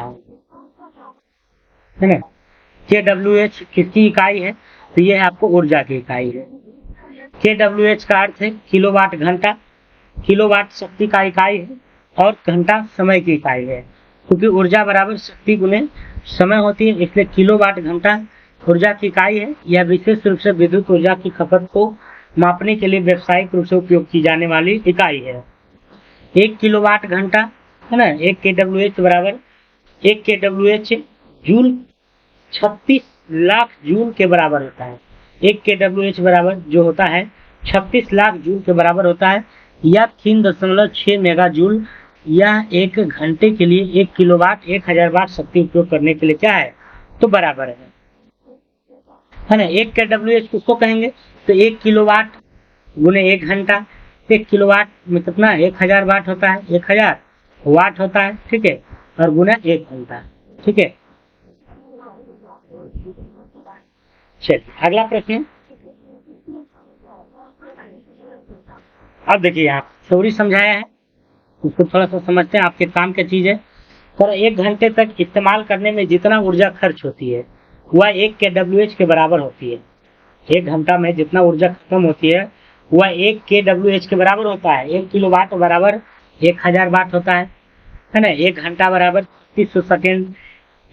है ना। kWh किसकी इकाई है? तो ये है आपको ऊर्जा की इकाई है। kWh का अर्थ है किलोवाट घंटा, किलोवाट शक्ति का इकाई है और घंटा समय की इकाई है। क्योंकि ऊर्जा बराबर शक्ति गुने समय होती है, इसलिए किलोवाट घंटा ऊर्जा की इकाई है। यह विशेष रूप से विद्युत ऊर्जा की खपत को मापने के लिए व्यावसायिक रूप से उपयोग की जाने वाली इकाई है। 1 किलोवाट घंटा है ना, 1 kWh बराबर 1 kWh जूल 36 लाख जूल के बराबर होता है। 1 kWh बराबर जो होता है 36 लाख जूल के बराबर होता है, या 3.6 मेगा जूल। यह एक घंटे के लिए 1 किलोवाट 1000 वाट शक्ति उपयोग करने के लिए क्या है? तो बराबर है ना। 1 kWh किसको कहेंगे? तो 1 किलोवाट गुने 1 घंटा, 1 किलोवाट में कितना 1000 वाट होता है, 1000 वाट होता है, ठीक है, और गुना 1 घंटा, ठीक है। चलिए अगला प्रश्न। अब देखिए यहाँ थ्योरी समझाया है, उसको थोड़ा सा समझते हैं, आपके काम की चीज है। पर 1 घंटे तक इस्तेमाल करने में जितना ऊर्जा खर्च होती है वह 1 kWh के बराबर होती है। 1 घंटा में जितना ऊर्जा खत्म होती है वह 1 kWh के बराबर होता है। 1 किलोवाट बराबर 1000 वाट होता है ना। 1 घंटा बराबर 3600 सेकेंड,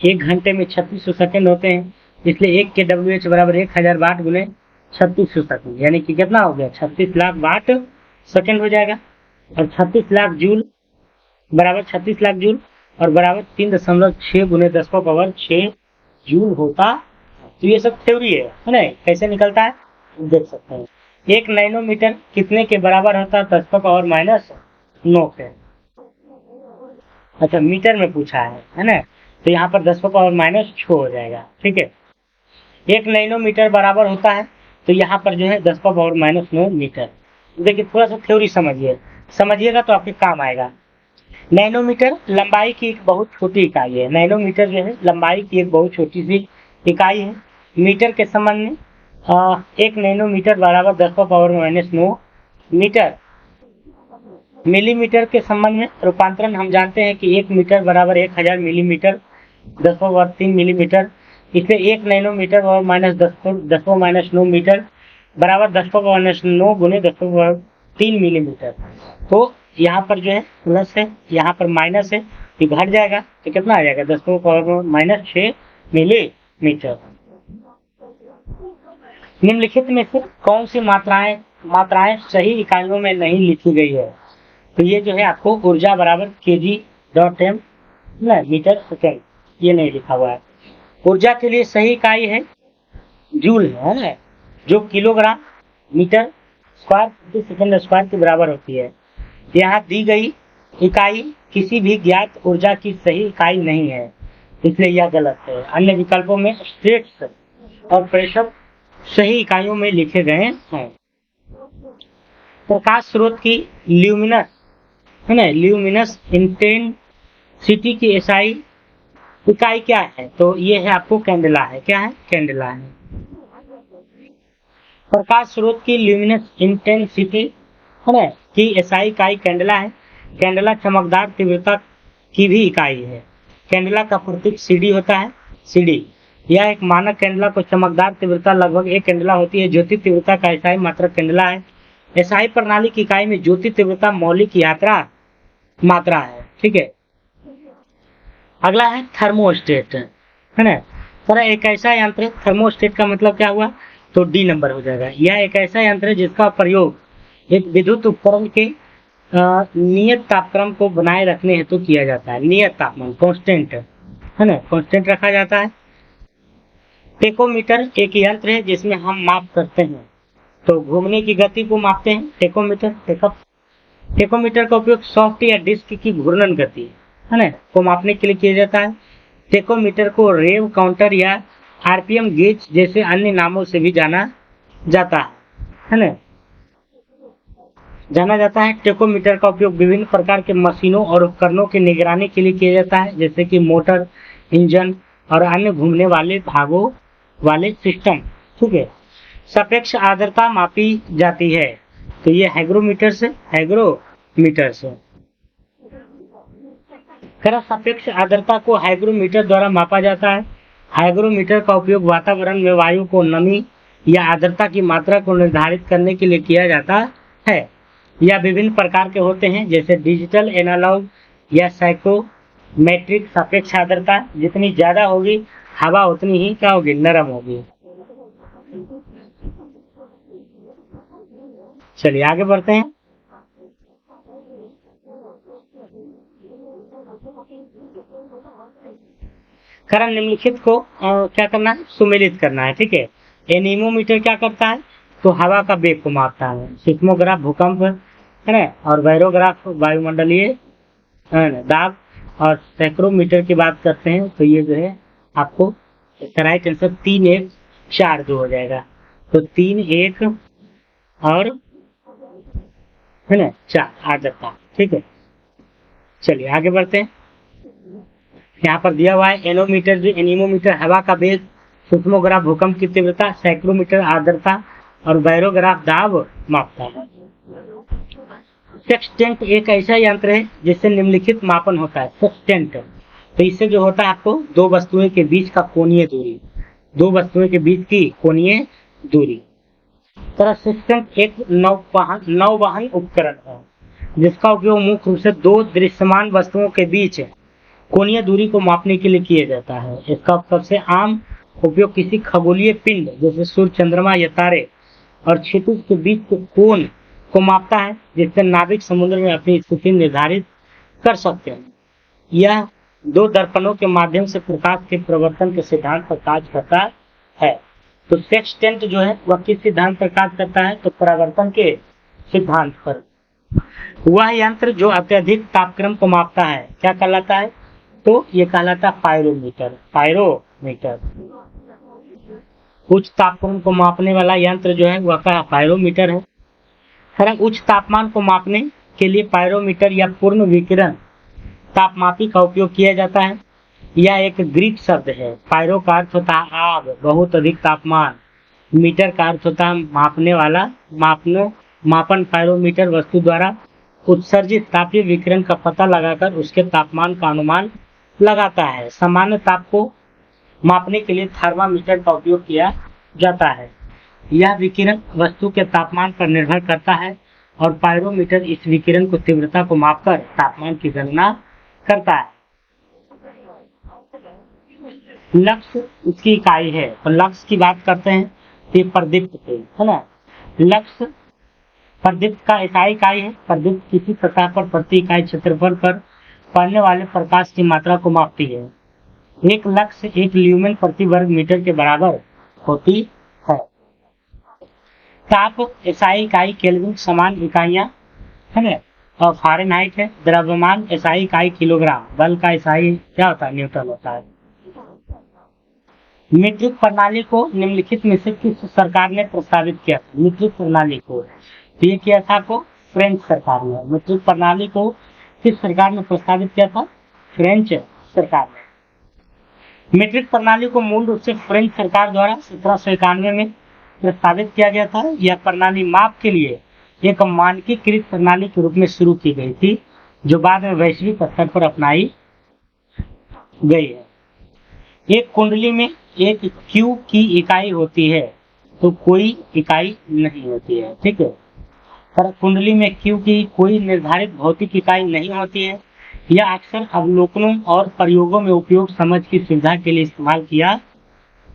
1 घंटे में 3600 सेकेंड होते हैं, इसलिए 1 kWh बराबर 1000 वाट गुने 3600 सेकेंड, यानी कि कितना हो गया 36 लाख वाट सेकेंड हो जाएगा। और 36 लाख जूल बराबर 36 लाख जूल और बराबर 3.6 गुने 10⁻6 जूल होता। तो ये सब थ्योरी है ना। कैसे निकलता है देख सकते हैं। 1 नैनोमीटर कितने के बराबर होता है? 10⁻9 के। अच्छा मीटर में पूछा है ना, तो यहाँ पर 10⁻6 हो जाएगा, ठीक है। 1 नैनोमीटर बराबर होता है, तो यहाँ पर जो है 10⁻9 मीटर। देखिए थोड़ा सा थ्योरी समझिएगा तो आपके काम आएगा। नैनोमीटर लंबाई की एक बहुत छोटी इकाई है। नैनोमीटर जो है लंबाई की एक बहुत छोटी सी इकाई है। मीटर के संबंध में 1 नैनोमीटर बराबर 10⁻9 मीटर। मिलीमीटर के संबंध में रूपांतरण हम जानते हैं कि 1 मीटर बराबर 1000 मिलीमीटर, 10⁻3 मिलीमीटर, इसलिए 1 नैनोमीटर और -10⁻9 मीटर बराबर 10⁻9 गुने 10⁻3 मिलीमीटर। तो यहाँ पर जो है प्लस है, यहाँ पर माइनस है, ये घट जाएगा तो कितना आ जाएगा 10⁻6 मिलीमीटर। निम्नलिखित में से कौन सी मात्राएं सही इकाइयों में नहीं लिखी गई है? तो ये जो है आपको ऊर्जा बराबर kg/m मीटर सेकेंड, ये नहीं लिखा हुआ है। ऊर्जा के लिए सही इकाई है जूल है ना, जो किलोग्राम मीटर स्क्वायर प्रति सेकेंड स्क्वायर के बराबर होती है। यहाँ दी गई इकाई किसी भी ज्ञात ऊर्जा की सही इकाई नहीं है, इसलिए यह गलत है। अन्य विकल्पों में स्टेट्स और प्रेशर सही इकाइयों में लिखे गए हैं। प्रकाश स्रोत की ल्यूमिनस है ना, ल्यूमिनस इंटेंसिटी की एसआई इकाई क्या है? तो ये है आपको कैंडेला है। क्या है? कैंडेला है। प्रकाश स्रोत की ल्यूमिनस इंटेंसिटी है ना की एसआई इकाई कैंडेला है। कैंडेला चमकदार तीव्रता की भी इकाई है। कैंडेला का प्रतीक सीडी होता है। सीडी यह एक मानक कैंडेला को चमकदार तीव्रता लगभग 1 कैंडेला होती है। ज्योति तीव्रता का एसआई मात्रक कैंडेला है। एसआई प्रणाली की इकाई में ज्योति तीव्रता मौलिक मात्रा है, ठीक है। अगला है थर्मोस्टेट है ना। सर एक ऐसा यंत्र है, थर्मोस्टेट का मतलब क्या हुआ? तो डी नंबर हो जाएगा। यह एक ऐसा यंत्र है जिसका प्रयोग एक विद्युत उपकरण के नियत तापक्रम को बनाए रखने हेतु किया जाता है। नियत तापमान कांस्टेंट है ना, कांस्टेंट रखा जाता है। टेकोमीटर एक यंत्र है जिसमें हम माप करते हैं, तो घूमने की गति को मापते हैं। टेकोमीटर का उपयोग सॉफ्ट या डिस्क की घूर्णन गति है ना को मापने के लिए किया जाता है। टेकोमीटर को रेव काउंटर या आरपीएम गेज जैसे अन्य नामों से भी जाना जाता है ना, जाना जाता है। टेकोमीटर का उपयोग विभिन्न प्रकार के मशीनों और उपकरणों की निगरानी के लिए किया जाता है, जैसे कि मोटर, इंजन और अन्य घूमने वाले भागों वाले सिस्टम, ठीक है। सापेक्ष आर्द्रता मापी जाती है? तो ये हैग्रोमीटर से सापेक्ष आर्द्रता को हैग्रोमीटर द्वारा मापा जाता है। हैग्रोमीटर का उपयोग वातावरण में वायु को नमी या आर्द्रता की मात्रा को निर्धारित करने के लिए किया जाता है। यह विभिन्न प्रकार के होते हैं, जैसे डिजिटल, एनालॉग या साइक्रोमेट्रिक। सापेक्ष आर्द्रता जितनी ज्यादा होगी हवा उतनी ही क्या होगी, नरम होगी। चलिए आगे बढ़ते हैं। कारण निम्नलिखित को क्या करना है, सुमेलित करना है। ठीक है, एनीमोमीटर क्या करता है, तो हवा का वेग को मापता है। सिस्मोग्राफ भूकंप है ना, और बैरोग्राफ वायुमंडलीय दाब, और सैक्रोमीटर की बात करते हैं तो ये जो है आपको इसका राइट आंसर 3, 1, 4, 2 हो जाएगा। तो 3, 1 और है ना 4 आर्द्रता। ठीक है, चलिए आगे बढ़ते हैं। यहाँ पर दिया हुआ है एनोमीटर जो एनीमोमीटर हवा का वेग, सिस्मोग्राफ भूकंप की तीव्रता, सैक्रोमीटर आर्द्रता और बैरोग्राफ दाब मापता है। सेक्सटेंट एक ऐसा यंत्र है जिससे निम्नलिखित मापन होता है। सेक्सटेंट, तो इससे जो होता है आपको दो वस्तुओं के बीच का कोणीय दूरी, दो वस्तुओं के बीच की कोणीय दूरी। तरह सेक्सटेंट एक नौवहन उपकरण है जिसका उपयोग मुख्य रूप से दो दृश्यमान वस्तुओं के बीच कोणीय दूरी को मापने के लिए किया जाता है। इसका सबसे आम उपयोग किसी खगोलीय पिंड जैसे सूर्य, चंद्रमा या तारे और क्षितिज के बीच के कोण को मापता है, जिससे नाविक समुद्र में अपनी स्थिति निर्धारित कर सकते हैं। यह दो दर्पणों के माध्यम से प्रकाश के प्रवर्तन के सिद्धांत पर कार्य करता है। तो सेक्सटेंट जो है वह किस सिद्धांत पर कार्य करता है, तो परावर्तन के सिद्धांत पर। वह यंत्र जो अत्यधिक तापक्रम को मापता है क्या कहलाता है, तो ये कहलाता है पायरोमीटर। उच्च तापक्रम को मापने वाला यंत्र जो है वह का पायरोमीटर है। उच्च तापमान को मापने के लिए पायरोमीटर या पूर्ण विकिरण तापमापी का उपयोग किया जाता है। यह एक ग्रीक शब्द है। पायरो का अर्थ होता है आग, बहुत अधिक तापमान। मीटर का अर्थ होता है मापने वाला, मापन। पायरोमीटर वस्तु द्वारा उत्सर्जित तापीय विकिरण का पता लगाकर उसके तापमान का अनुमान लगाता है। सामान्य ताप को मापने के लिए थर्मामीटर का उपयोग किया जाता है। यह विकिरण वस्तु के तापमान पर निर्भर करता है और पायरोमीटर इस विकिरण को तीव्रता को मापकर तापमान की गणना करता है। लक्स इसकी इकाई है, तो लक्स की बात करते हैं तो प्रदीप्त पे है ना। लक्स प्रदीप्त का इकाई है। प्रदीप्त किसी प्रकार पर प्रति इकाई क्षेत्रफल पर पड़ने वाले प्रकाश की मात्रा को मापती है। एक लक्स 1 ल्यूमेन प्रति वर्ग मीटर के बराबर होती है। ताप एसआई इकाई केल्विन, समान इकाइयां है ना, और फ़ारेनहाइट है। द्रव्यमान एसआई इकाई किलोग्राम, बल का एसआई क्या होता है, न्यूटन होता है। मीट्रिक प्रणाली को निम्नलिखित में से किस सरकार ने प्रस्तावित किया? मीट्रिक प्रणाली को ये किया था को फ्रेंच सरकार ने। मीट्रिक प्रणाली को किस सरकार ने प्रस्तावित किया था? फ्रेंच सरकार ने। मीट्रिक प्रणाली को मूल रूप से फ्रेंच सरकार द्वारा 1791 में प्रस्तावित किया गया था। यह प्रणाली माप के लिए एक मानकीकृत प्रणाली के रूप में शुरू की गई थी, जो बाद में वैश्विक स्तर पर अपनाई गई है। एक कुंडली में एक क्यू की इकाई होती है, तो कोई इकाई नहीं होती है। ठीक है, पर कुंडली में क्यू की कोई निर्धारित भौतिक इकाई नहीं होती है। यह अक्सर अवलोकनों और प्रयोगों में उपयोग समझ की सुविधा के लिए इस्तेमाल किया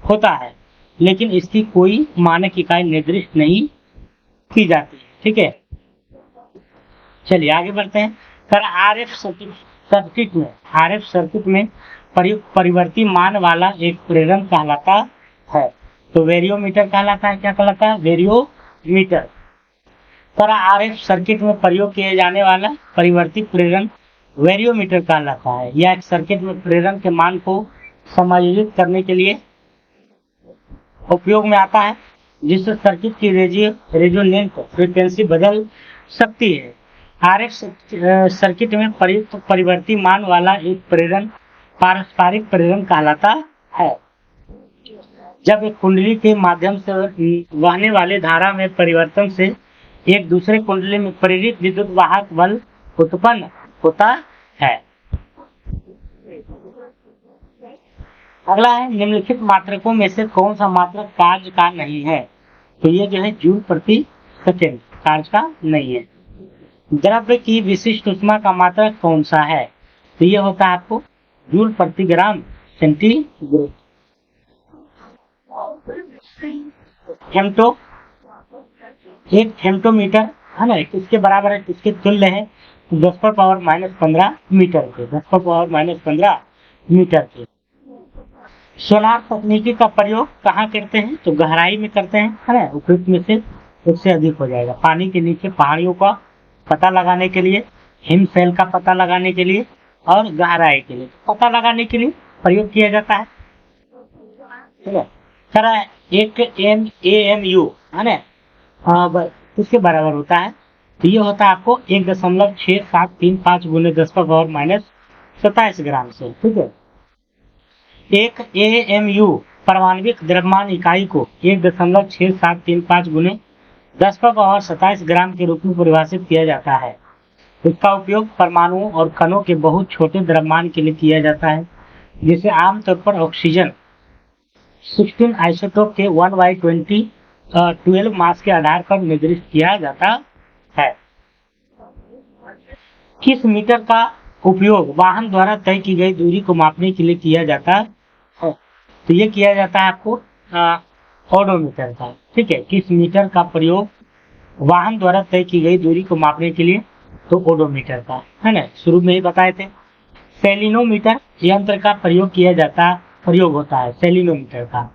होता है, लेकिन इसकी कोई मानक इकाई निर्दिष्ट नहीं की जाती है। ठीक है, चलिए आगे बढ़ते हैं। सर आरएफ सर्किट में प्रयुक्त परिवर्ती मान वाला एक प्रेरण कहलाता है, तो वेरियोमीटर कहलाता है। क्या कहलाता है? वेरियोमीटर। सर आरएफ सर्किट में प्रयोग किए जाने वाला परिवर्ती प्रेरण वेरियोमीटर कहलाता है। यह एक सर्किट में प्रेरण के मान को समायोजित करने के लिए उपयोग में आता है, जिससे सर्किट की रेजोनेंट फ्रीक्वेंसी बदल सकती है। आरएफ सर्किट में प्रयुक्त परिवर्ती मान वाला एक प्रेरण पारस्परिक प्रेरण कहलाता है। जब एक कुंडली के माध्यम से बहने वाले धारा में परिवर्तन से एक दूसरे कुंडली में प्रेरित विद्युत वाहक बल उत्पन्न होता है। अगला है निम्नलिखित मात्रकों में से कौन सा मात्रक कार्य का नहीं है? तो ये जो है जूल प्रति सेकेंड कार्य का नहीं है। द्रव्य की विशिष्ट ऊष्मा का मात्रक कौन सा है? तो ये होता है आपको जूल प्रति ग्राम सेंटीग्रेड। फेम्टो, एक फेम्टोमीटर है ना, किसके बराबर है, किसके तुल्य है? 10⁻⁻15 मीटर के, 10⁻⁻15 मीटर के। सोनार तकनीकी का प्रयोग कहाँ करते हैं? तो गहराई में करते हैं, है ना, उपयुक्त में से उससे अधिक हो जाएगा। पानी के नीचे पहाड़ियों का पता लगाने के लिए, हिमशैल का पता लगाने के लिए और गहराई के लिए पता लगाने के लिए प्रयोग किया जाता है। ठीक है सर, एक AMU है ना, इसके बराबर होता है। तो ये होता है आपको 1.6735 गुने 10⁻⁻27 ग्राम से। ठीक है, एक AMU परमाणविक द्रव्यमान इकाई को 1.6735 गुने 10⁻27 ग्राम के रूप में परिभाषित किया जाता है। इसका उपयोग परमाणुओं और कणों के बहुत छोटे द्रव्यमान के लिए किया जाता है, जिसे आमतौर पर ऑक्सीजन 16 आइसोटोप के 1/12 मास के आधार पर निर्दिष्ट किया जाता है। किस मीटर का उपयोग वाहन द्वारा तय की गई दूरी को मापने के लिए किया जाता है? तो ये किया जाता है आपको ओडोमीटर का। ठीक है, किस मीटर का प्रयोग वाहन द्वारा तय की गई दूरी को मापने के लिए? तो ओडोमीटर का, है ना, शुरू में ही बताए थे। सेलिनोमीटर यंत्र का प्रयोग होता है सेलिनोमीटर का।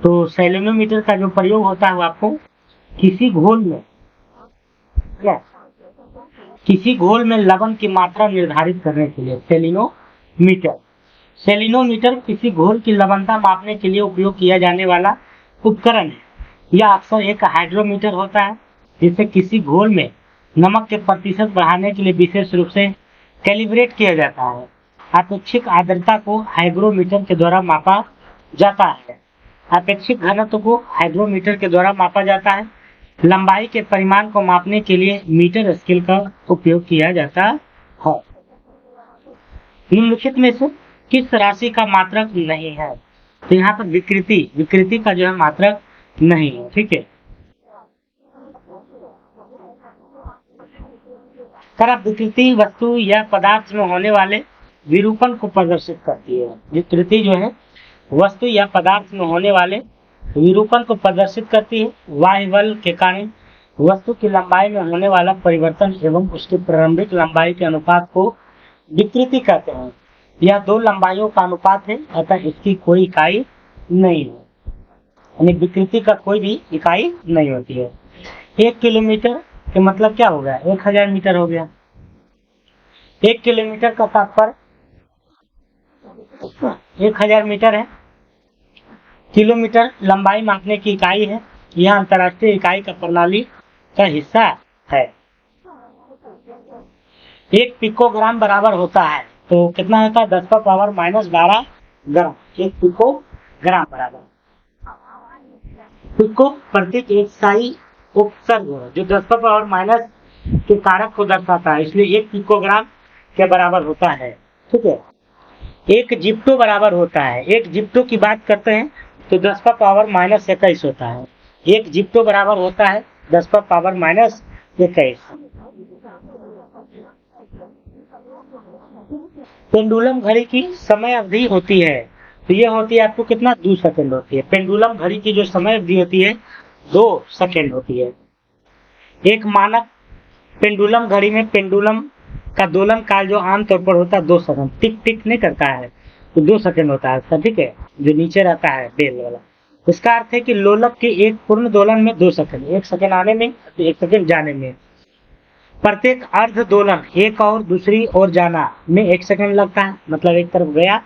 तो सेलिनोमीटर का जो प्रयोग होता है वो आपको किसी घोल में लवण की मात्रा निर्धारित करने के लिए सेलिनोमीटर किसी घोल की लवणता मापने के लिए उपयोग किया जाने वाला उपकरण है। यह अक्सर एक हाइड्रोमीटर होता है, जिसे किसी घोल में नमक के प्रतिशत बढ़ाने के लिए विशेष रूप से कैलिब्रेट किया जाता है। अपेक्षिक आर्द्रता को हाइग्रोमीटर के द्वारा मापा जाता है। अपेक्षित घनत्व को हाइग्रोमीटर के द्वारा मापा जाता है। लंबाई के परिमाण को मापने के लिए मीटर स्केल का उपयोग किया जाता है। निम्नलिखित में से किस राशि का मात्रक नहीं है? तो यहाँ पर विकृति का जो है मात्रक नहीं है। ठीक है, तरफ विकृति वस्तु या पदार्थ में होने वाले विरूपण को प्रदर्शित करती है। विकृति जो है वस्तु या पदार्थ में होने वाले विरूपण को प्रदर्शित करती है। वायु बल के कारण वस्तु की लंबाई में होने वाला परिवर्तन एवं उसकी प्रारंभिक लंबाई के अनुपात को विकृति कहते हैं। यह दो लंबाइयों का अनुपात है, अतः इसकी कोई इकाई नहीं है, यानी विकृति का कोई भी इकाई नहीं होती है। 1 किलोमीटर के मतलब क्या हो गया? 1000 मीटर हो गया। 1 किलोमीटर का तात्पर्य 1000 मीटर है। किलोमीटर लंबाई मापने की इकाई है। यह अंतर्राष्ट्रीय इकाई का प्रणाली का हिस्सा है। 1 पिकोग्राम बराबर होता है, तो कितना होता है? 10⁻⁻12 ग्राम। 1 पिकोग्राम बराबर पिको प्रतीक एक स्थायी उपसर्ग है जो 10⁻- के कारक को दर्शाता है, इसलिए 1 पिकोग्राम के बराबर होता है। ठीक है, 1 जिप्टो बराबर होता है। 1 जिप्टो की बात करते हैं तो 10⁻21 होता है। 1 जिप्टो बराबर होता है 10⁻21। पेंडुलम घड़ी की समय अवधि होती है, तो ये होती है आपको कितना? 2 सेकंड होती है। पेंडुलम घड़ी की जो समय अवधि होती है 2 सेकंड होती है। एक मानक पेंडुलम घड़ी में पेंडुलम का दोलन काल जो आमतौर पर होता है 2 सेकंड, टिक टिक नहीं करता है, तो 2 सेकंड होता है इसका। ठीक है, जो नीचे रहता है बेल वाला, इसका अर्थ है कि लोलक के एक पूर्ण दोलन में 2 सेकंड, 1 सेकंड आने में, 1 सेकंड जाने में। प्रत्येक अर्ध दोलन एक और दूसरी ओर जाना में 1 सेकंड लगता है, मतलब एक तरफ गया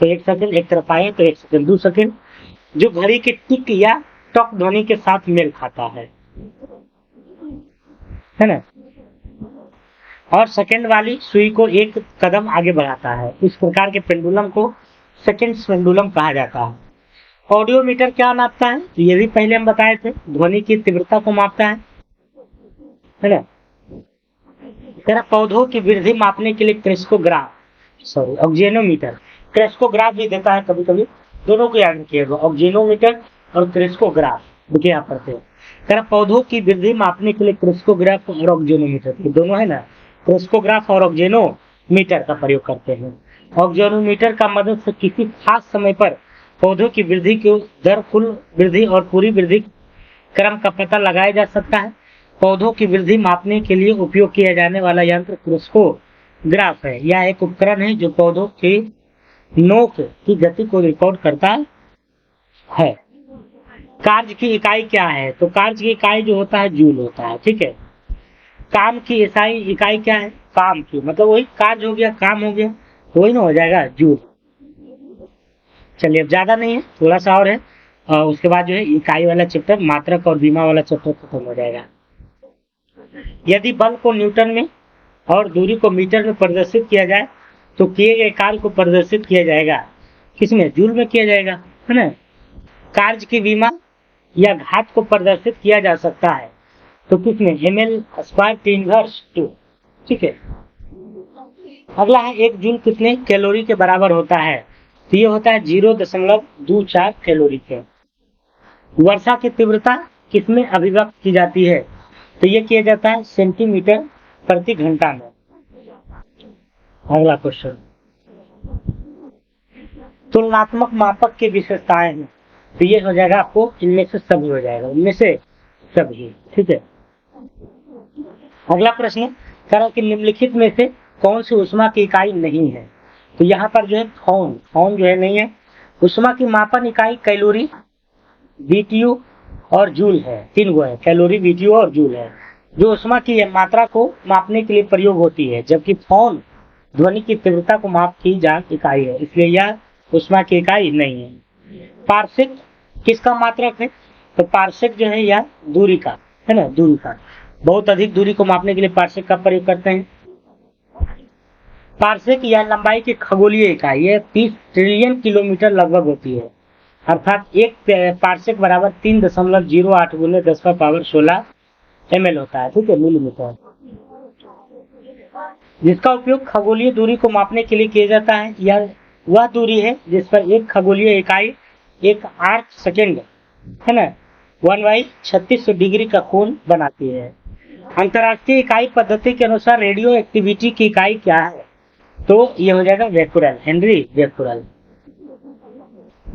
तो 1 सेकंड, एक तरफ आए तो 1 सेकंड, 2 सेकंड, जो घड़ी के टिक या टॉक ध्वनि के साथ मेल खाता है ना। और सेकंड वाली सुई को एक कदम आगे बढ़ाता है। इस प्रकार के पेंडुलम को सेकंड पेंडुलम कहा जाता है। ऑडियोमीटर क्या नापता है? तो ये भी पहले हम बताए थे, ध्वनि की तीव्रता को मापता है ना। तेरा पौधों की वृद्धि मापने के लिए ऑक्जेनोमीटर, क्रेस्कोग्राफ भी देता है कभी कभी, दोनों को याद रखिएगा, ऑक्जेनोमीटर और क्रेस्कोग्राफ देखिए यहाँ पर थे। तेरा पौधों की वृद्धि मापने के लिए क्रेस्कोग्राफ और ऑक्जेनोमीटर, दोनों है ना, क्रेस्कोग्राफ और ऑक्जेनोमीटर का प्रयोग करते हैं। ऑक्जेनोमीटर का मदद से किसी खास समय पर पौधों की वृद्धि की दर, कुल वृद्धि और पूरी वृद्धि क्रम का पता लगाया जा सकता है। पौधों की वृद्धि मापने के लिए उपयोग किया जाने वाला यंत्र क्रेस्कोग्राफ है। यह एक उपकरण है जो पौधों की नोक की गति को रिकॉर्ड करता है। कार्य की इकाई क्या है? तो कार्य की इकाई जो होता है जूल होता है, ठीक है। काम की इकाई क्या है? काम की, मतलब वही कार्य हो गया, काम हो गया, तो वही ना हो जाएगा जूल। चलिए अब ज्यादा नहीं है, थोड़ा सा और है, और उसके बाद जो है इकाई वाला चैप्टर, मात्रक और बीमा वाला चैप्टर खत्म हो जाएगा। यदि बल को न्यूटन में और दूरी को मीटर में प्रदर्शित किया जाए तो किए गए कार्य को प्रदर्शित किया जाएगा किसमें? जूल में किया जाएगा, है ना। कार्य की बीमा या घात को प्रदर्शित किया जा सकता है तो किसमें? ml² T इनवर्स 2, ठीक है। अगला है एक जूल कितने कैलोरी के बराबर होता है? तो ये होता है 0.24 कैलोरी के। वर्षा की तीव्रता किसमें अभिव्यक्त की जाती है? तो ये किया जाता है सेंटीमीटर प्रति घंटा में। अगला क्वेश्चन, तुलनात्मक मापक की विशेषताएं हैं, तो ये हो जाएगा आपको इनमें से सभी हो जाएगा, इनमें से सभी, ठीक है। अगला प्रश्न कह रहा कि निम्नलिखित में से कौन सी ऊष्मा की इकाई नहीं है? तो यहाँ पर जो है फॉर्म जो है नहीं है। ऊष्मा की मापन इकाई कैलोरी, बीटीयू और जूल है, 3 गो है, कैलोरी, बीटीयू और जूल है, जो ऊष्मा की मात्रा को मापने के लिए प्रयोग होती है, जबकि फॉर्म ध्वनि की तीव्रता को माप की जान इकाई है, इसलिए यह ऊष्मा की इकाई नहीं है। पार्सेक किसका मात्रक है? तो पार्सेक जो है यह दूरी का, है ना, दूरी का, बहुत अधिक दूरी को मापने के लिए पार्सेक का प्रयोग करते हैं। पार्सेक या लंबाई की खगोलीय इकाई है, 30 ट्रिलियन किलोमीटर लगभग होती है, अर्थात एक पार्सेक बराबर 3.08 × 10⁻16 ml होता है, ठीक है, मिलीमीटर, जिसका उपयोग खगोलीय दूरी को मापने के लिए किया जाता है। यह वह दूरी है जिस पर एक खगोलीय इकाई एक आर्क सेकेंड, है ना, 1/3600 डिग्री का कोण बनाती है। अंतरराष्ट्रीय इकाई पद्धति के अनुसार रेडियो एक्टिविटी की इकाई क्या है? तो ये हो जाएगा बेक्यूरेल, हेनरी बेक्यूरेल।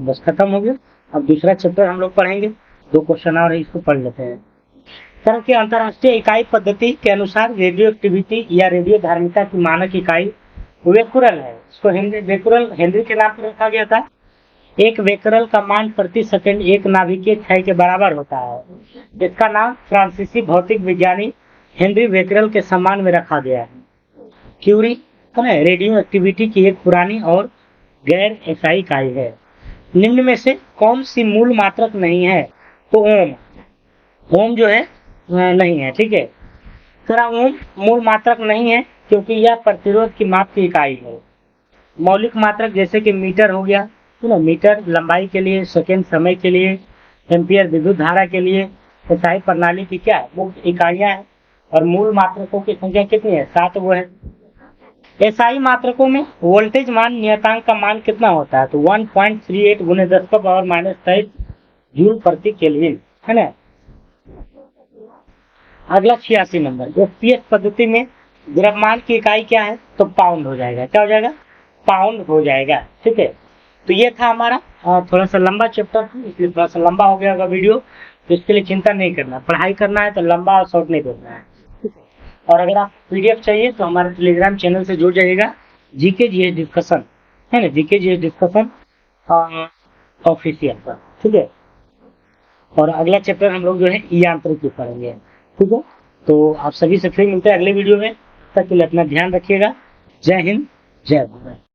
बस खत्म हो गया। अब दूसरा चैप्टर हम लोग पढ़ेंगे, 2 क्वेश्चन और है, इसको पढ़ लेते हैं। तरह की अंतरराष्ट्रीय इकाई पद्धति के अनुसार रेडियो एक्टिविटी या रेडियो धार्मिकता की मानक इकाई बेक्यूरेल है। इसको बेक्यूरेल हेनरी के नाम पर रखा गया था। एक बेक्यूरेल का मान प्रति सेकंड एक नाभिकीय क्षय के बराबर होता है। इसका नाम फ्रांसीसी भौतिक विज्ञानी हेनरी बेक्यूरेल के सम्मान में रखा गया है। क्यूरी रेडियो एक्टिविटी की एक पुरानी और गैर एसआई इकाई है। निम्न में से कौन सी मूल मात्रक नहीं है? तो ओम जो है नहीं है, ठीक है। तरह ओम मूल मात्रक नहीं है क्योंकि यह प्रतिरोध की माप की इकाई है। मौलिक मात्रक जैसे कि मीटर हो गया, मीटर लंबाई के लिए, सेकेंड समय के लिए, एम्पियर विद्युत धारा के लिए एसआई प्रणाली की क्या है? मुख्य इकाइयां हैं। और मूल मात्रकों की संख्या कितनी है? 7 वो है। एसआई मात्रकों में वोल्टेज मान नियतांक का मान कितना होता है? तो 1.38 × 10⁻23 जूल प्रति केल्विन, है ना। अगला 86 नंबर, एसपीएस पद्धति में द्रव्यमान की इकाई क्या है? तो पाउंड हो जाएगा। क्या हो जाएगा? पाउंड हो जाएगा, ठीक है। तो ये था हमारा थोड़ा सा लंबा चैप्टर था, इसलिए थोड़ा सा लंबा हो गया होगा वीडियो, तो इसके लिए चिंता नहीं करना। पढ़ाई करना है तो लंबा और शॉर्ट नहीं करना है, ठीक है। और अगर आप पीडीएफ चाहिए तो हमारे टेलीग्राम चैनल से जुड़ जाइएगा, जीके जीएस डिस्कशन, है ना, जीके जीएस डिस्कशन ऑफिशियल पर, ठीक है। और अगला चैप्टर हम लोग जो है यांत्रिकी पढ़ेंगे, ठीक है। तो आप सभी से फिर मिलते हैं अगले वीडियो में, तब तक के लिए अपना ध्यान रखिएगा। जय हिंद, जय भारत।